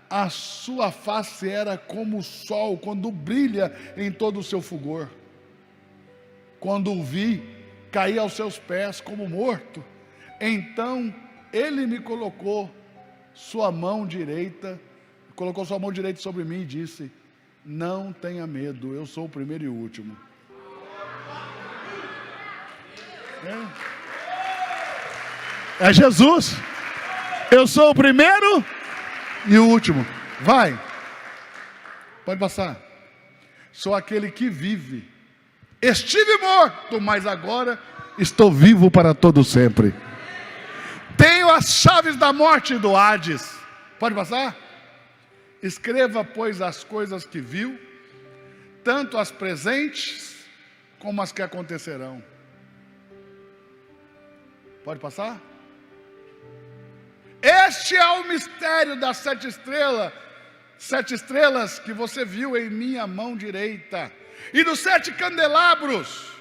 A sua face era como o sol quando brilha em todo o seu fulgor. Quando o vi, caí aos seus pés como morto. Então ele me colocou sua mão direita sobre mim e disse: Não tenha medo, eu sou o primeiro e o último. É Jesus. Eu sou o primeiro e o último. Vai. Pode passar. Sou aquele que vive. Estive morto, mas agora estou vivo para todo sempre. Tenho as chaves da morte e do Hades. Pode passar? Escreva, pois, as coisas que viu, tanto as presentes como as que acontecerão. Pode passar? Este é o mistério das 7 estrelas que você viu em minha mão direita, e dos 7 candelabros.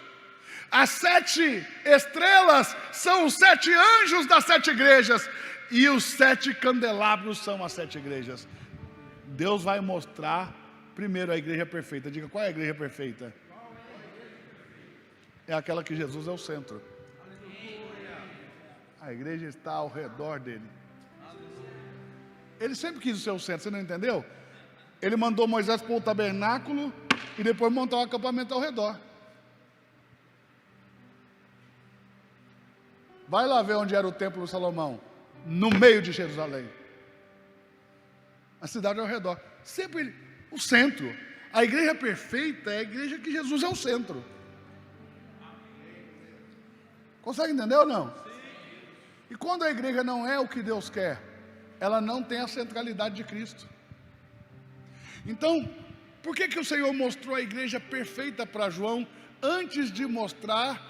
As 7 estrelas são os 7 anjos das 7 igrejas, e os 7 candelabros são as 7 igrejas. Deus vai mostrar primeiro a igreja perfeita. Diga, qual é a igreja perfeita? É aquela que Jesus é o centro. A igreja está ao redor dele. Ele sempre quis ser o centro, você não entendeu? Ele mandou Moisés pôr o tabernáculo e depois montar um acampamento ao redor. Vai lá ver onde era o templo de Salomão. No meio de Jerusalém. A cidade ao redor. Sempre o centro. A igreja perfeita é a igreja que Jesus é o centro. Consegue entender ou não? E quando a igreja não é o que Deus quer, ela não tem a centralidade de Cristo. Então, por que o Senhor mostrou a igreja perfeita para João, antes de mostrar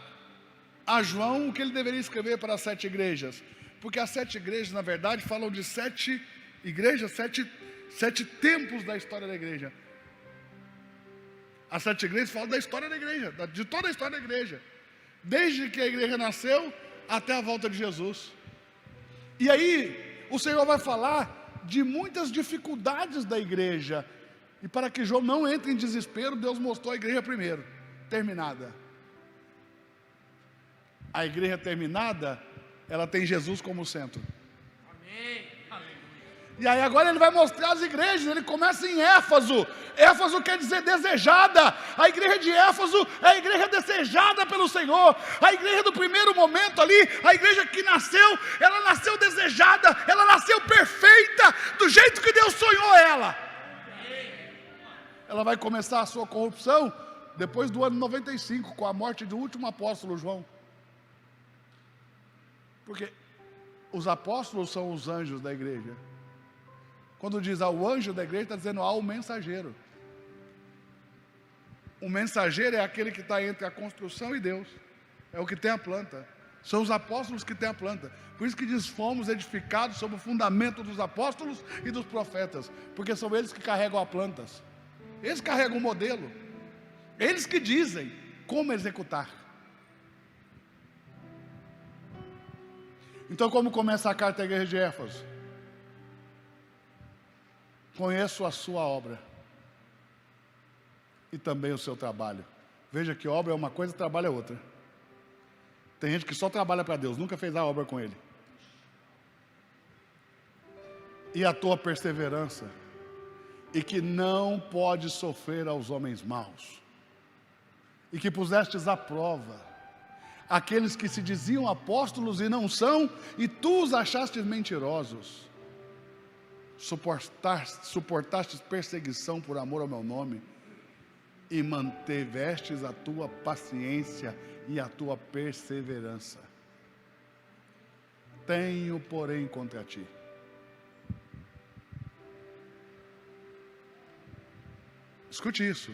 a João o que ele deveria escrever para as 7 igrejas? Porque as 7 igrejas, na verdade, falam de 7 igrejas, 7 tempos da história da igreja. As 7 igrejas falam da história da igreja, de toda a história da igreja, desde que a igreja nasceu até a volta de Jesus. E aí o Senhor vai falar de muitas dificuldades da igreja, e para que João não entre em desespero, Deus mostrou a igreja primeiro, terminada. A igreja terminada, ela tem Jesus como centro. Amém. E aí agora ele vai mostrar as igrejas. Ele começa em Éfaso. Éfaso quer dizer desejada. A igreja de Éfaso é a igreja desejada pelo Senhor. A igreja do primeiro momento ali, a igreja que nasceu, ela nasceu desejada, ela nasceu perfeita, do jeito que Deus sonhou ela. Ela vai começar a sua corrupção depois do ano 95, com a morte do último apóstolo João. Porque os apóstolos são os anjos da igreja. Quando diz ao anjo da igreja, está dizendo ao mensageiro. O mensageiro é aquele que está entre a construção e Deus. É o que tem a planta. São os apóstolos que têm a planta. Por isso que diz, fomos edificados sobre o fundamento dos apóstolos e dos profetas. Porque são eles que carregam as plantas. Eles carregam o modelo. Eles que dizem como executar. Então, como começa a carta à igreja de Éfeso? Conheço a sua obra e também o seu trabalho. Veja que obra é uma coisa e trabalho é outra. Tem gente que só trabalha para Deus, nunca fez a obra com Ele. E a tua perseverança, e que não pode sofrer aos homens maus, e que pusestes à prova aqueles que se diziam apóstolos e não são, e tu os achastes mentirosos. Suportastes perseguição por amor ao meu nome, e mantevestes a tua paciência e a tua perseverança. Tenho, porém, contra ti escute isso,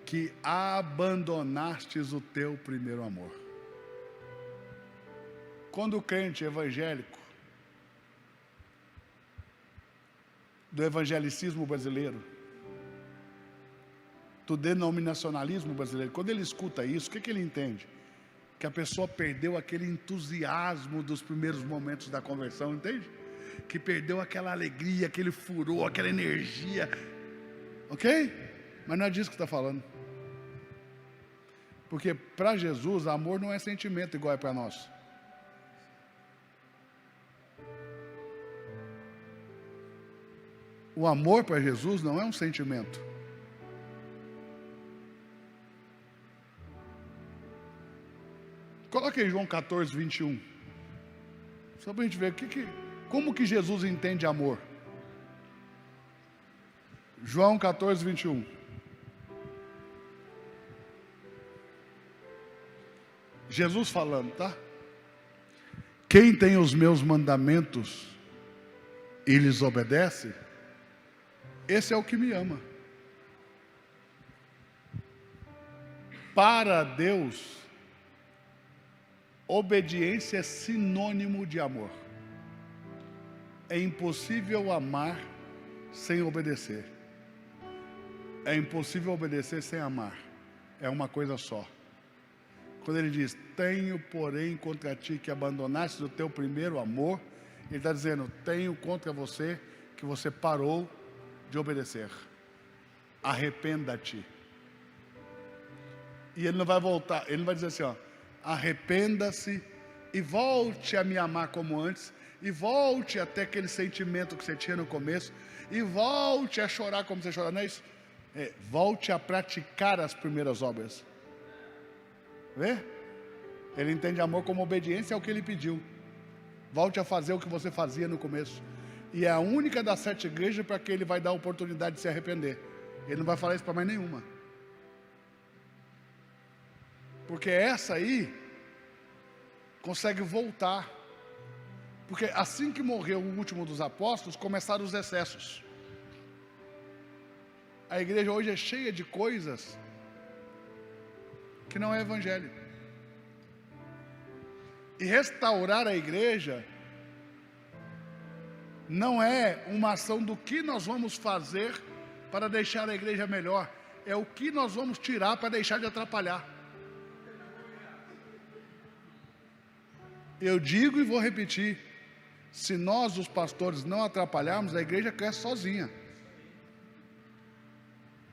que abandonastes o teu primeiro amor. Quando o crente evangélico, do evangelicismo brasileiro, do denominacionalismo brasileiro, quando ele escuta isso, o que ele entende? Que a pessoa perdeu aquele entusiasmo dos primeiros momentos da conversão, entende? Que perdeu aquela alegria, aquele furor, aquela energia, ok? Mas não é disso que está falando. Porque para Jesus, amor não é sentimento igual é para nós. O amor para Jesus não é um sentimento. Coloca aí João 14, 21. Só para a gente ver como que Jesus entende amor. João 14, 21. Jesus falando, tá? Quem tem os meus mandamentos e lhes obedece, esse é o que me ama. Para Deus, obediência é sinônimo de amor. É impossível amar sem obedecer. É impossível obedecer sem amar. É uma coisa só. Quando ele diz, tenho porém contra ti que abandonaste o teu primeiro amor, ele está dizendo, tenho contra você que você parou de obedecer. Arrependa-te. E ele não vai voltar, ele não vai dizer assim, ó, arrependa-se e volte a me amar como antes, e volte até aquele sentimento que você tinha no começo, e volte a chorar como você chora, não é isso? Volte a praticar as primeiras obras. Vê? Ele entende amor como obediência ao que ele pediu. Volte a fazer o que você fazia no começo. E é a única das 7 igrejas para que ele vai dar a oportunidade de se arrepender. Ele não vai falar isso para mais nenhuma. Porque essa aí consegue voltar. Porque assim que morreu o último dos apóstolos, começaram os excessos. A igreja hoje é cheia de coisas que não é evangelho. E restaurar a igreja não é uma ação do que nós vamos fazer para deixar a igreja melhor, é o que nós vamos tirar para deixar de atrapalhar. Eu digo e vou repetir, se nós os pastores não atrapalharmos, a igreja cresce sozinha.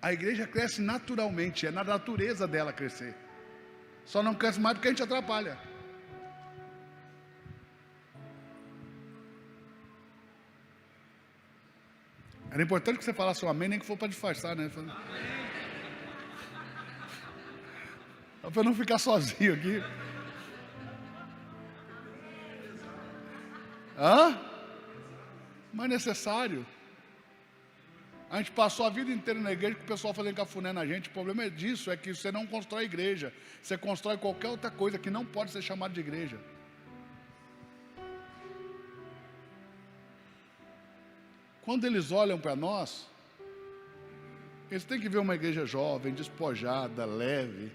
A igreja cresce naturalmente, é na natureza dela crescer. Só não cresce mais porque a gente atrapalha. Era importante que você falasse um amém, nem que for para disfarçar, né? Para não ficar sozinho aqui. Mas é necessário. A gente passou a vida inteira na igreja com o pessoal fazendo cafuné na gente. O problema disso é que você não constrói igreja. Você constrói qualquer outra coisa que não pode ser chamada de igreja. Quando eles olham para nós, eles têm que ver uma igreja jovem, despojada, leve,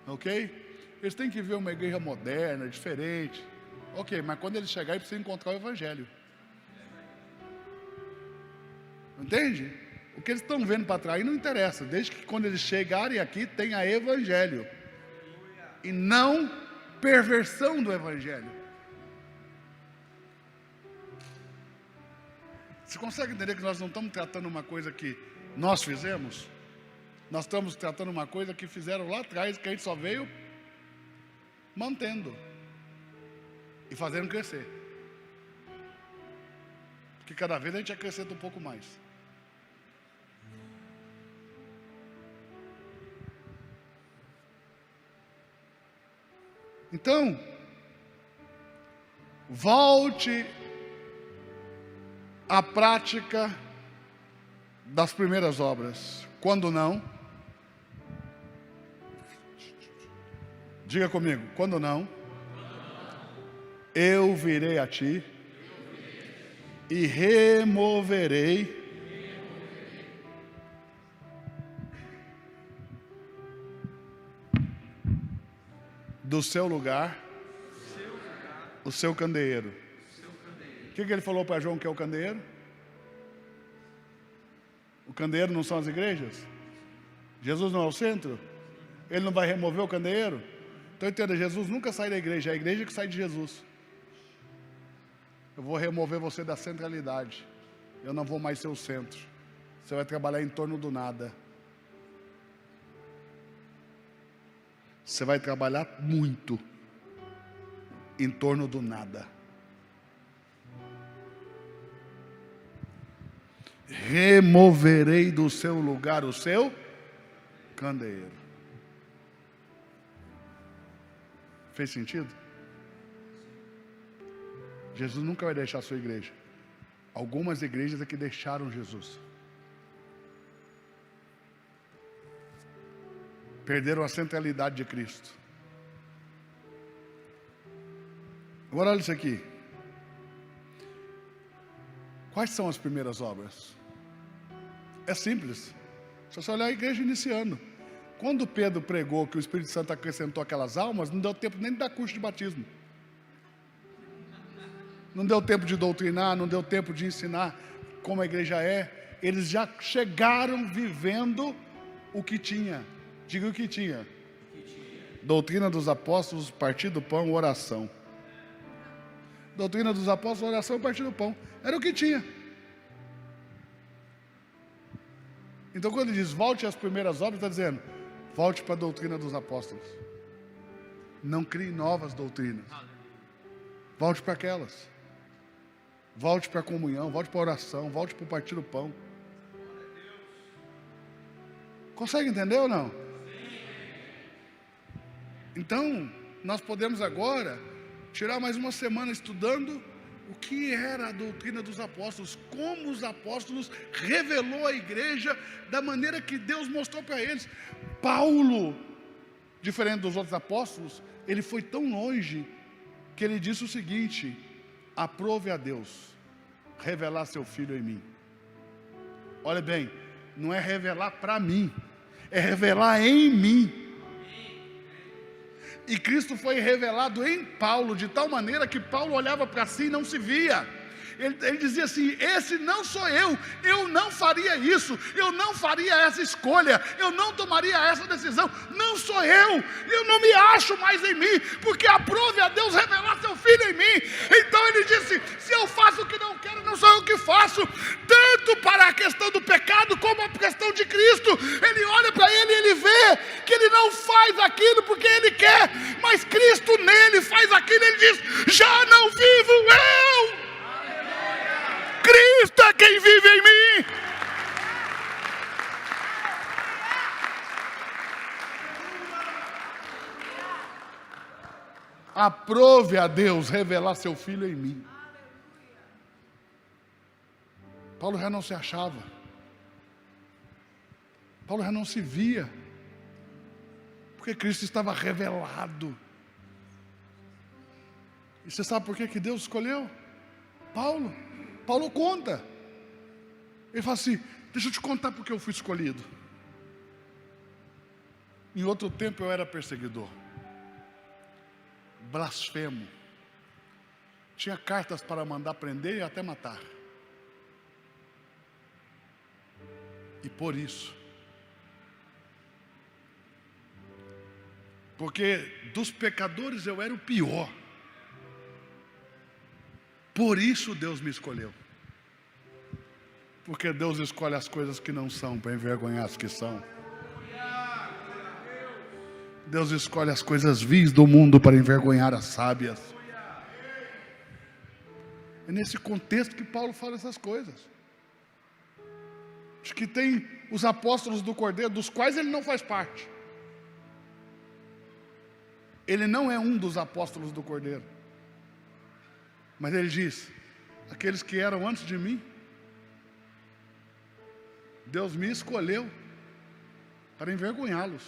ok? Eles têm que ver uma igreja moderna, diferente, ok, mas quando eles chegarem, precisam encontrar o evangelho. Entende? O que eles estão vendo para trás não interessa, desde que quando eles chegarem aqui, tenha evangelho, e não perversão do evangelho. Você consegue entender que nós não estamos tratando uma coisa que nós fizemos? Nós estamos tratando uma coisa que fizeram lá atrás, que a gente só veio mantendo e fazendo crescer. Porque cada vez a gente acrescenta um pouco mais. Então, volte à prática das primeiras obras. Quando não, diga comigo, quando não, eu virei a ti e removerei do seu lugar o seu candeeiro. O que ele falou para João que é o candeeiro? O candeeiro não são as igrejas? Jesus não é o centro? Ele não vai remover o candeeiro? Então entenda, Jesus nunca sai da igreja, é a igreja que sai de Jesus. Eu vou remover você da centralidade. Eu não vou mais ser o centro. Você vai trabalhar em torno do nada. Você vai trabalhar muito em torno do nada. Removerei do seu lugar o seu candeeiro. Fez sentido? Jesus nunca vai deixar a sua igreja. Algumas igrejas é que deixaram Jesus. Perderam a centralidade de Cristo. Agora olha isso aqui. Quais são as primeiras obras? É simples. Se você olhar a igreja iniciando. Quando Pedro pregou que o Espírito Santo acrescentou aquelas almas, não deu tempo nem de dar curso de batismo. Não deu tempo de doutrinar, não deu tempo de ensinar como a igreja é. Eles já chegaram vivendo o que tinha. Diga o que tinha. Doutrina dos apóstolos, partir do pão, oração. Doutrina dos apóstolos, oração, partir do pão. Era o que tinha. Então quando ele diz volte às primeiras obras, está dizendo volte para a doutrina dos apóstolos. Não crie novas doutrinas. Volte para aquelas. Volte para a comunhão, volte para a oração, volte para o partir do pão. Consegue entender ou não? Então, nós podemos agora tirar mais uma semana estudando o que era a doutrina dos apóstolos, como os apóstolos revelou a igreja da maneira que Deus mostrou para eles. Paulo, diferente dos outros apóstolos, ele foi tão longe que ele disse o seguinte: aprove a Deus revelar seu Filho em mim. Olha bem, não é revelar para mim, é revelar em mim. E Cristo foi revelado em Paulo, de tal maneira que Paulo olhava para si e não se via. Ele dizia assim: esse não sou eu não faria isso, eu não faria essa escolha, eu não tomaria essa decisão, não sou eu não me acho mais em mim, porque aprove a Deus revelar seu Filho em mim. Então ele disse: se eu faço o que não quero, não sou eu que faço, tanto para a questão do pecado, como a questão de Cristo. Ele olha para ele e ele vê que ele não faz aquilo porque ele quer, mas Cristo nele faz aquilo. Ele diz: já não vivo eu, Cristo é quem vive em mim. Aprove a Deus revelar seu Filho em mim. Paulo já não se achava. Paulo já não se via. Porque Cristo estava revelado. E você sabe por que Deus escolheu Paulo conta. Ele fala assim: deixa eu te contar porque eu fui escolhido. Em outro tempo eu era perseguidor, blasfemo, tinha cartas para mandar prender e até matar. E por isso, porque dos pecadores eu era o pior, por isso Deus me escolheu. Porque Deus escolhe as coisas que não são para envergonhar as que são. Deus escolhe as coisas vis do mundo para envergonhar as sábias. É nesse contexto que Paulo fala essas coisas. Acho que tem os apóstolos do Cordeiro, dos quais ele não faz parte. Ele não é um dos apóstolos do Cordeiro. Mas ele diz: aqueles que eram antes de mim, Deus me escolheu para envergonhá-los.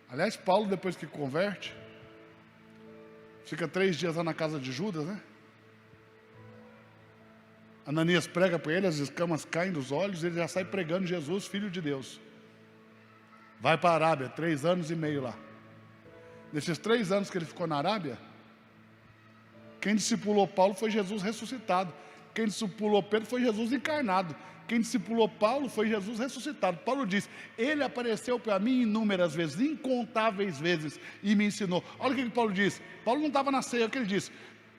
Aliás, Paulo, depois que converte, fica 3 dias lá na casa de Judas, né? Ananias prega para ele, as escamas caem dos olhos, ele já sai pregando Jesus, Filho de Deus. Vai para a Arábia, 3 anos e meio lá. Nesses 3 anos que ele ficou na Arábia, quem discipulou Paulo foi Jesus ressuscitado. Quem discipulou Pedro foi Jesus encarnado. Quem discipulou Paulo foi Jesus ressuscitado. Paulo diz: ele apareceu para mim inúmeras vezes, incontáveis vezes, e me ensinou. Olha o que Paulo diz. Paulo não estava na ceia, o que ele diz?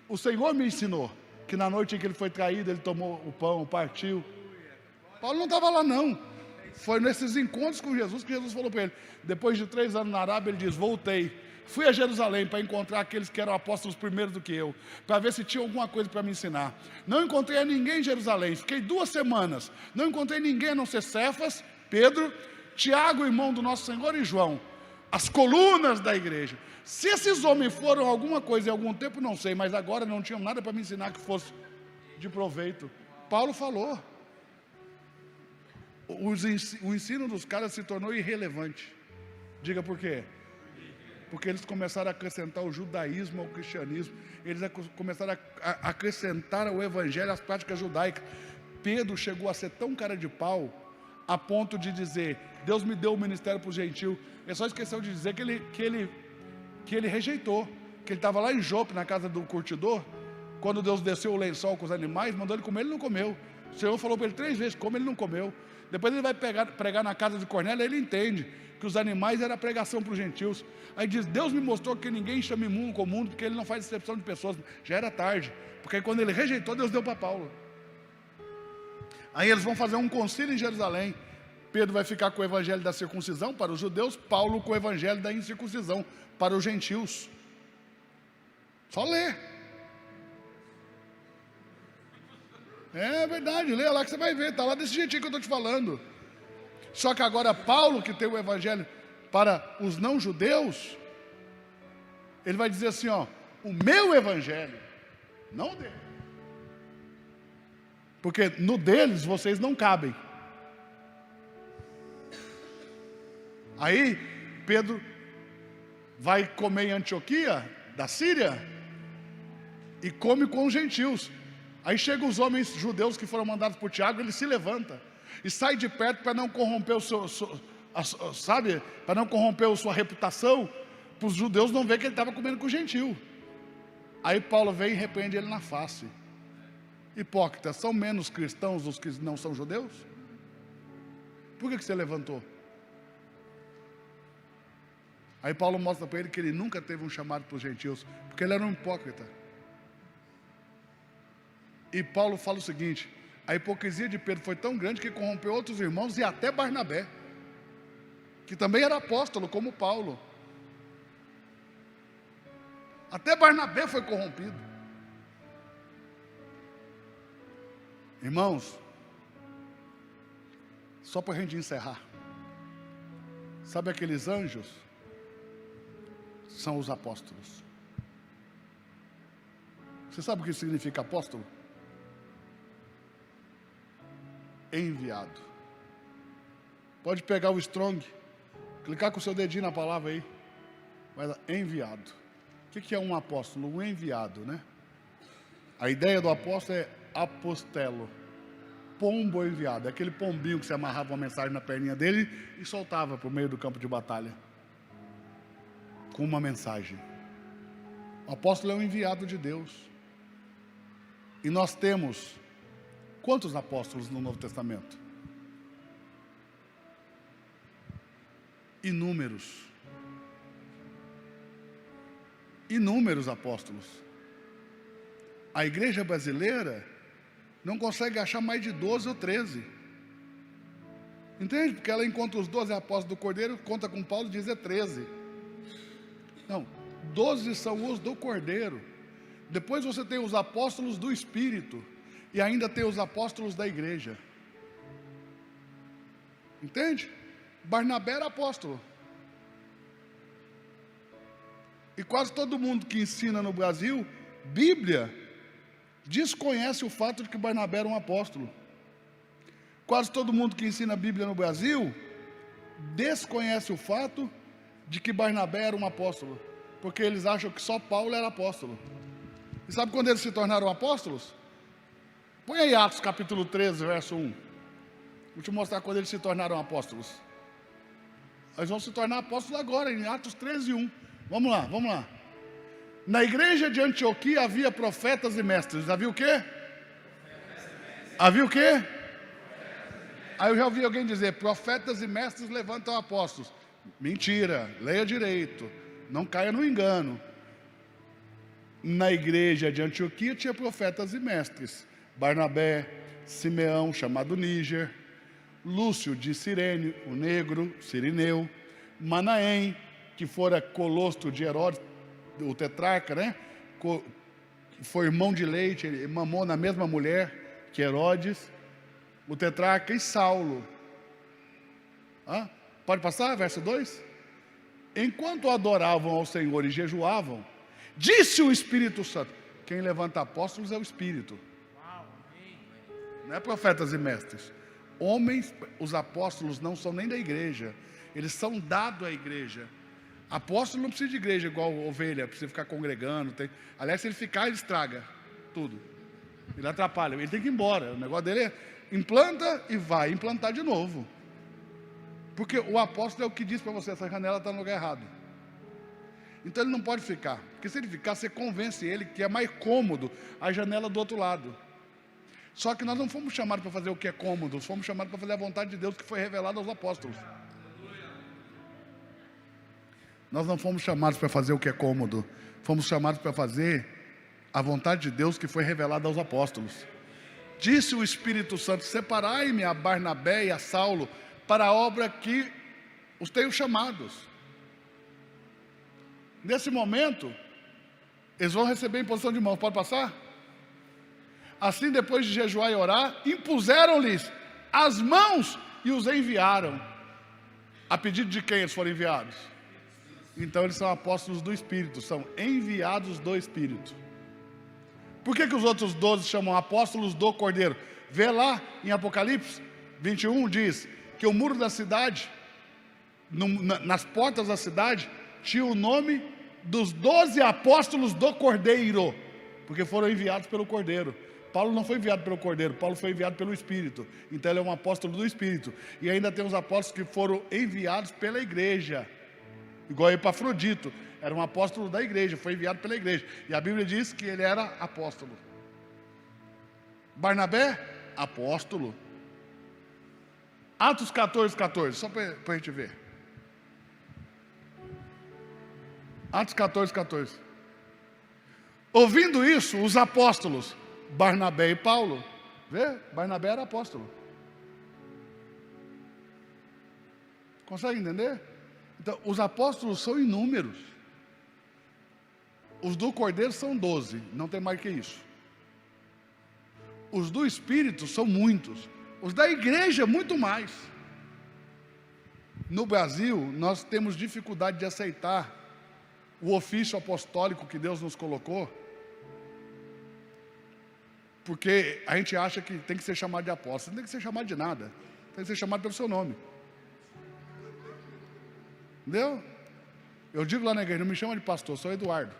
O Senhor me ensinou que na noite em que ele foi traído, ele tomou o pão, partiu. Paulo não estava lá não. Foi nesses encontros com Jesus que Jesus falou para ele. Depois de 3 anos na Arábia, ele diz: voltei. Fui a Jerusalém para encontrar aqueles que eram apóstolos primeiro do que eu, para ver se tinha alguma coisa para me ensinar. Não encontrei ninguém em Jerusalém, fiquei 2 semanas, não encontrei ninguém a não ser Cefas, Pedro Tiago, irmão do nosso Senhor, e João, as colunas da igreja. Se esses homens foram alguma coisa em algum tempo, não sei, mas agora não tinham nada para me ensinar que fosse de proveito. Paulo falou. O ensino dos caras se tornou irrelevante. Diga por quê? Porque eles começaram a acrescentar o judaísmo ao cristianismo. Eles começaram a acrescentar ao evangelho as práticas judaicas. Pedro chegou a ser tão cara de pau, a ponto de dizer: Deus me deu o ministério para o gentil. Ele só esqueceu de dizer que ele rejeitou. Que ele estava lá em Jope, na casa do curtidor, quando Deus desceu o lençol com os animais, mandou ele comer, ele não comeu. O Senhor falou para ele 3 vezes: come, ele não comeu. Depois ele vai pregar na casa de Cornélio, ele entende que os animais era pregação para os gentios. Aí diz: Deus me mostrou que ninguém chama imundo com o mundo, porque ele não faz exceção de pessoas. Já era tarde, porque quando ele rejeitou, Deus deu para Paulo. Aí eles vão fazer um concílio em Jerusalém. Pedro vai ficar com o evangelho da circuncisão para os judeus, Paulo com o evangelho da incircuncisão para os gentios. Só ler. É verdade, leia lá que você vai ver, está lá desse jeitinho que eu estou te falando. Só que agora Paulo, que tem o evangelho para os não judeus, ele vai dizer assim, ó: o meu evangelho, não o dele. Porque no deles vocês não cabem. Aí Pedro vai comer em Antioquia, da Síria, e come com os gentios. Aí chegam os homens judeus que foram mandados por Tiago, ele se levanta e sai de perto para não corromper para não corromper a sua reputação, para os judeus não ver que ele estava comendo com o gentil. Aí Paulo vem e repreende ele na face: hipócritas, são menos cristãos os que não são judeus? Por que você levantou? Aí Paulo mostra para ele que ele nunca teve um chamado para os gentios, porque ele era um hipócrita. E Paulo fala o seguinte: a hipocrisia de Pedro foi tão grande que corrompeu outros irmãos e até Barnabé, que também era apóstolo como Paulo. Até Barnabé foi corrompido. Irmãos, só para a gente encerrar, sabe aqueles anjos? São os apóstolos. Você sabe o que significa apóstolo? Enviado. Pode pegar o Strong, clicar com o seu dedinho na palavra aí, vai lá: enviado. O que é um apóstolo? Um enviado, né? A ideia do apóstolo é apostelo, pombo enviado. É aquele pombinho que você amarrava uma mensagem na perninha dele e soltava para o meio do campo de batalha com uma mensagem. O apóstolo é um enviado de Deus. E nós temos quantos apóstolos no Novo Testamento? Inúmeros. Inúmeros apóstolos. A igreja brasileira não consegue achar mais de 12 ou 13. Entende? Porque ela encontra os 12 apóstolos do Cordeiro, conta com Paulo e diz: é 13. Não, 12 são os do Cordeiro. Depois você tem os apóstolos do Espírito. E ainda tem os apóstolos da igreja. Entende? Barnabé era apóstolo. E quase todo mundo que ensina no Brasil Bíblia desconhece o fato de que Barnabé era um apóstolo. Quase todo mundo que ensina a Bíblia no Brasil desconhece o fato de que Barnabé era um apóstolo, porque eles acham que só Paulo era apóstolo. E sabe quando eles se tornaram apóstolos? Põe aí Atos capítulo 13, verso 1. Vou te mostrar quando eles se tornaram apóstolos. Eles vão se tornar apóstolos agora, em Atos 13, 1. Vamos lá, vamos lá. Na igreja de Antioquia havia profetas e mestres. Havia o quê? Havia o quê? Aí eu já ouvi alguém dizer: profetas e mestres levantam apóstolos. Mentira, leia direito, não caia no engano. Na igreja de Antioquia tinha profetas e mestres: Barnabé, Simeão, chamado Níger, Lúcio de Cirene, o negro, Cirineu, Manaém, que fora colosto de Herodes, o tetrarca, né? Foi irmão de leite, ele mamou na mesma mulher que Herodes, o tetrarca, e Saulo. Pode passar, verso 2? Enquanto adoravam ao Senhor e jejuavam, disse o Espírito Santo. Quem levanta apóstolos é o Espírito. Não é profetas e mestres. Homens, os apóstolos não são nem da igreja. Eles são dados à igreja. Apóstolo não precisa de igreja igual ovelha, precisa ficar congregando. Aliás, se ele ficar, ele estraga tudo. Ele atrapalha, ele tem que ir embora. O negócio dele é implanta e vai implantar de novo. Porque o apóstolo é o que diz para você, essa janela está no lugar errado. Então ele não pode ficar. Porque se ele ficar, você convence ele que é mais cômodo a janela do outro lado. Só que nós não fomos chamados para fazer o que é cômodo, fomos chamados para fazer a vontade de Deus que foi revelada aos apóstolos. Nós não fomos chamados para fazer o que é cômodo, fomos chamados para fazer a vontade de Deus que foi revelada aos apóstolos. Disse o Espírito Santo: separai-me a Barnabé e a Saulo para a obra que os tenho chamados. Nesse momento, eles vão receber imposição de mãos. Pode passar? Assim, depois de jejuar e orar, impuseram-lhes as mãos e os enviaram. A pedido de quem eles foram enviados? Então eles são apóstolos do Espírito, são enviados do Espírito. Por que os outros 12 chamam apóstolos do Cordeiro? Vê lá em Apocalipse 21, diz que o muro da cidade, nas portas da cidade, tinha o nome dos 12 apóstolos do Cordeiro, porque foram enviados pelo Cordeiro. Paulo não foi enviado pelo Cordeiro, Paulo foi enviado pelo Espírito. Então ele é um apóstolo do Espírito. E ainda tem os apóstolos que foram enviados pela igreja. Igual Epafrodito, era um apóstolo da igreja, foi enviado pela igreja. E a Bíblia diz que ele era apóstolo. Barnabé, apóstolo. Atos 14, só para a gente ver. Atos 14. Ouvindo isso, os apóstolos, Barnabé e Paulo, vê? Barnabé era apóstolo. Consegue entender? Então, os apóstolos são inúmeros. Os do Cordeiro são 12, não tem mais que isso. Os do Espírito são muitos. Os da igreja, muito mais. No Brasil, nós temos dificuldade de aceitar o ofício apostólico que Deus nos colocou, porque a gente acha que tem que ser chamado de apóstolo. Não tem que ser chamado de nada, tem que ser chamado pelo seu nome. Entendeu? Eu digo lá na igreja, não me chama de pastor, sou Eduardo,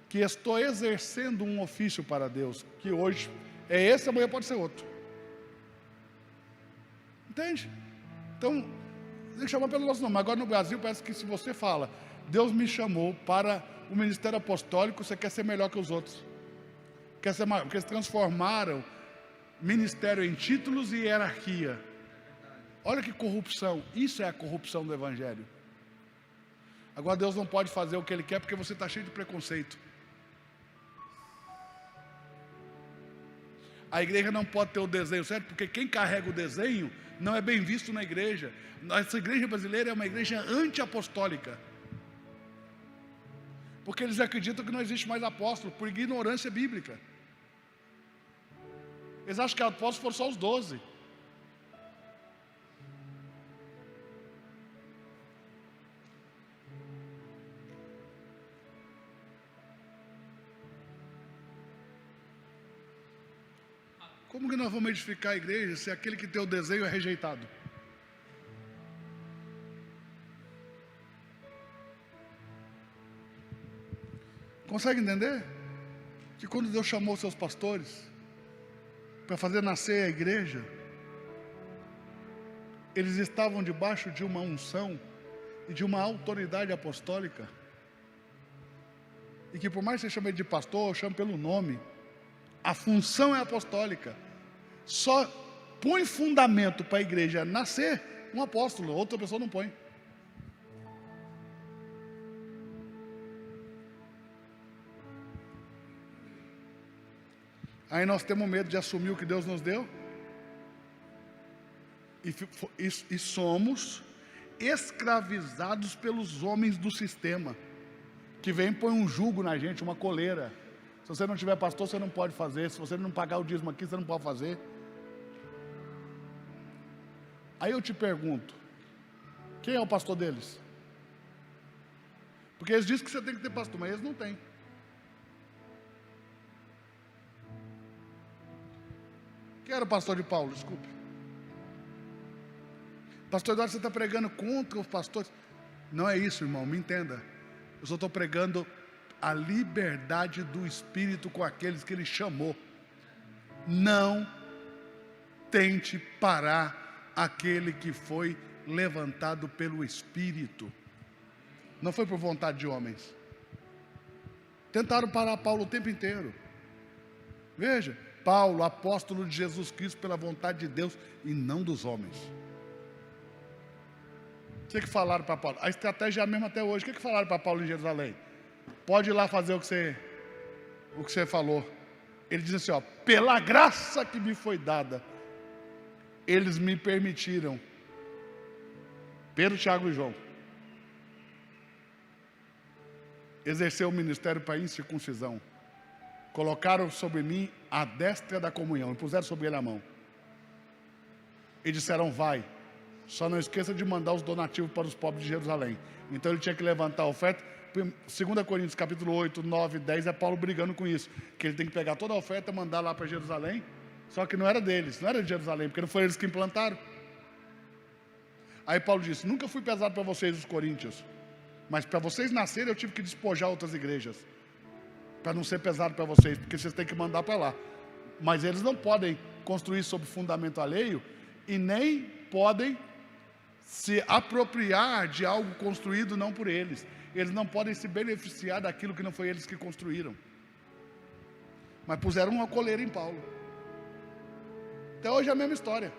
que estou exercendo um ofício para Deus, que hoje é esse, amanhã pode ser outro. Entende? Então, tem que chamar pelo nosso nome. Agora no Brasil parece que se você fala, Deus me chamou para o ministério apostólico, você quer ser melhor que os outros. Quer ser maior, porque eles transformaram ministério em títulos e hierarquia. Olha que corrupção, isso é a corrupção do Evangelho. Agora Deus não pode fazer o que Ele quer porque você está cheio de preconceito. A igreja não pode ter o desenho certo, porque quem carrega o desenho não é bem visto na igreja. Nossa igreja brasileira é uma igreja anti-apostólica, porque eles acreditam que não existe mais apóstolo, por ignorância bíblica. Eles acham que apóstolos foram só os 12. Como que nós vamos edificar a igreja se aquele que tem o desenho é rejeitado? Consegue entender? Que quando Deus chamou seus pastores para fazer nascer a igreja, eles estavam debaixo de uma unção e de uma autoridade apostólica, e que por mais que você chame ele de pastor, ou chame pelo nome, a função é apostólica. Só põe fundamento para a igreja nascer um apóstolo, outra pessoa não põe. Aí nós temos medo de assumir o que Deus nos deu, e somos escravizados pelos homens do sistema, que vem e põe um jugo na gente, uma coleira. Se você não tiver pastor, você não pode fazer. Se você não pagar o dízimo aqui, você não pode fazer. Aí eu te pergunto, Quem é o pastor deles? Porque eles dizem que você tem que ter pastor, mas eles não têm. Quem era o pastor de Paulo? Desculpe. Pastor Eduardo, você está pregando contra os pastores? Não é isso, irmão, me entenda. Eu só estou pregando a liberdade do Espírito com aqueles que Ele chamou. Não tente parar aquele que foi levantado pelo Espírito. Não foi por vontade de homens. Tentaram parar Paulo o tempo inteiro. Veja, Paulo, apóstolo de Jesus Cristo pela vontade de Deus e não dos homens. O que falaram para Paulo? A estratégia é a mesma até hoje. O que falaram para Paulo em Jerusalém? Pode ir lá fazer o que você falou. Ele diz assim, ó, pela graça que me foi dada, eles me permitiram, Pedro, Tiago e João, exercer o ministério para incircuncisão. Colocaram sobre mim a destra da comunhão e puseram sobre ele a mão. E disseram, vai, só não esqueça de mandar os donativos para os pobres de Jerusalém. Então ele tinha que levantar a oferta. 2 Coríntios capítulo 8, 9, 10 é Paulo brigando com isso, que ele tem que pegar toda a oferta e mandar lá para Jerusalém. Só que não era deles, não era de Jerusalém, porque não foram eles que implantaram. Aí Paulo disse, nunca fui pesado para vocês os coríntios, mas para vocês nascerem eu tive que despojar outras igrejas, para não ser pesado para vocês, porque vocês têm que mandar para lá. Mas eles não podem construir sob fundamento alheio e nem podem se apropriar de algo construído não por eles. Eles não podem se beneficiar daquilo que não foi eles que construíram. Mas puseram uma coleira em Paulo. Até hoje é a mesma história.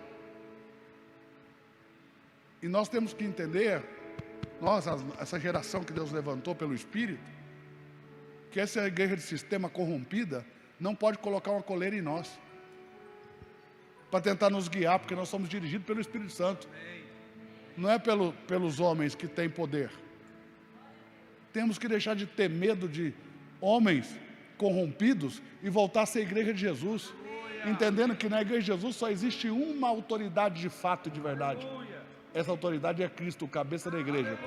E nós temos que entender, nós, essa geração que Deus levantou pelo Espírito, que essa igreja de sistema corrompida não pode colocar uma coleira em nós para tentar nos guiar, porque nós somos dirigidos pelo Espírito Santo. Não é pelos homens que têm poder. Temos que deixar de ter medo de homens corrompidos e voltar a ser a igreja de Jesus, entendendo que na igreja de Jesus só existe uma autoridade de fato e de verdade. Essa autoridade é Cristo, o cabeça da igreja.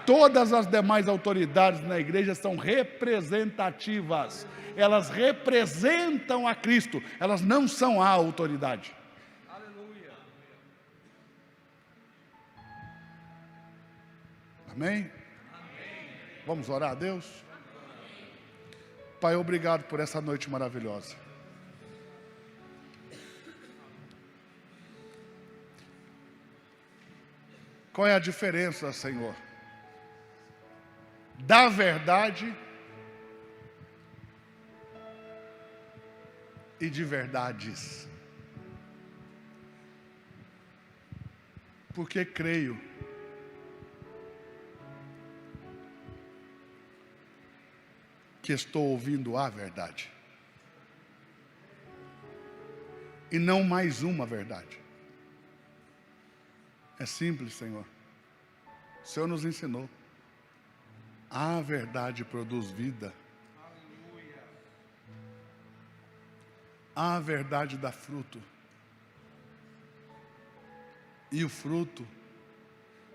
Todas as demais autoridades na igreja são representativas. Elas representam a Cristo, elas não são a autoridade. Amém? Vamos orar a Deus? Pai, obrigado por essa noite maravilhosa. Qual é a diferença, Senhor, da verdade e de verdades? Porque creio que estou ouvindo a verdade e não mais uma verdade. É simples, Senhor. O Senhor nos ensinou. A verdade produz vida. A verdade dá fruto. E o fruto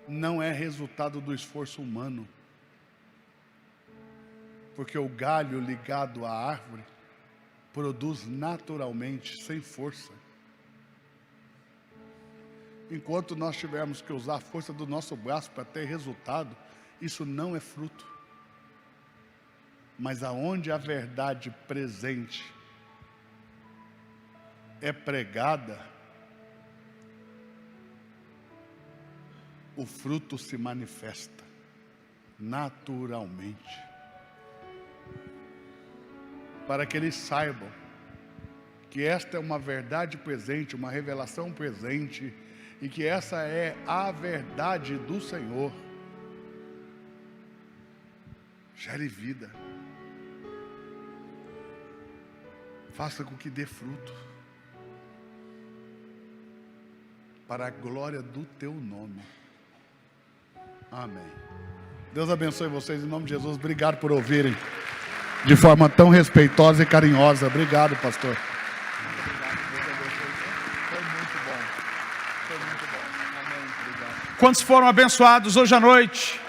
não é resultado do esforço humano. Porque o galho ligado à árvore produz naturalmente, sem força. Enquanto nós tivermos que usar a força do nosso braço para ter resultado, isso não é fruto. Mas aonde a verdade presente é pregada, o fruto se manifesta naturalmente. Para que eles saibam que esta é uma verdade presente, uma revelação presente, e que essa é a verdade do Senhor. Gere vida. Faça com que dê fruto. Para a glória do teu nome. Amém. Deus abençoe vocês em nome de Jesus. Obrigado por ouvirem de forma tão respeitosa e carinhosa. Obrigado, pastor. Foi muito bom. Foi muito bom. Amém. Obrigado. Quantos foram abençoados hoje à noite?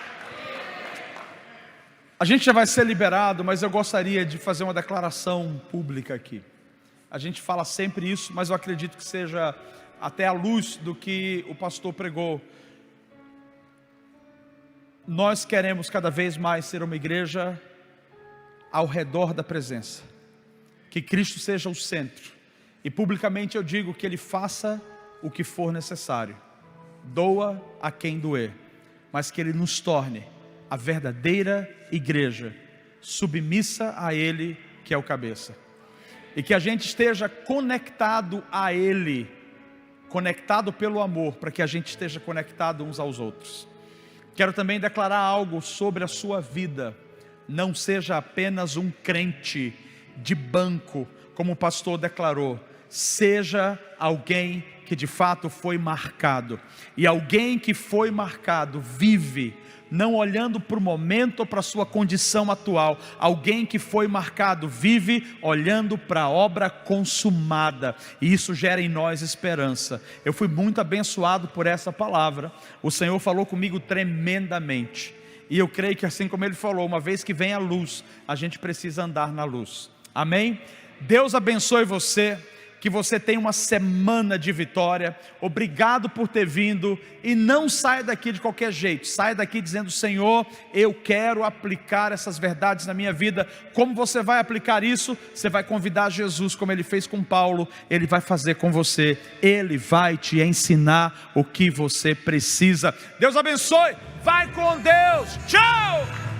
A gente já vai ser liberado, mas eu gostaria de fazer uma declaração pública aqui. A gente fala sempre isso, mas eu acredito que seja até à luz do que o pastor pregou. Nós queremos cada vez mais ser uma igreja ao redor da presença, que Cristo seja o centro, e publicamente eu digo que Ele faça o que for necessário, doa a quem doer, mas que Ele nos torne a verdadeira igreja, submissa a Ele, que é o cabeça, e que a gente esteja conectado a Ele, conectado pelo amor, para que a gente esteja conectado uns aos outros. Quero também declarar algo sobre a sua vida. Não seja apenas um crente de banco, como o pastor declarou. Seja alguém que de fato foi marcado. E alguém que foi marcado vive, não olhando para o momento ou para a sua condição atual. Alguém que foi marcado vive olhando para a obra consumada, e isso gera em nós esperança. Eu fui muito abençoado por essa palavra. O Senhor falou comigo tremendamente, e eu creio que assim como Ele falou, uma vez que vem a luz, a gente precisa andar na luz. Amém? Deus abençoe você, que você tenha uma semana de vitória. Obrigado por ter vindo, e não saia daqui de qualquer jeito. Saia daqui dizendo: Senhor, eu quero aplicar essas verdades na minha vida. Como você vai aplicar isso? Você vai convidar Jesus, como Ele fez com Paulo. Ele vai fazer com você. Ele vai te ensinar o que você precisa. Deus abençoe. Vai com Deus. Tchau.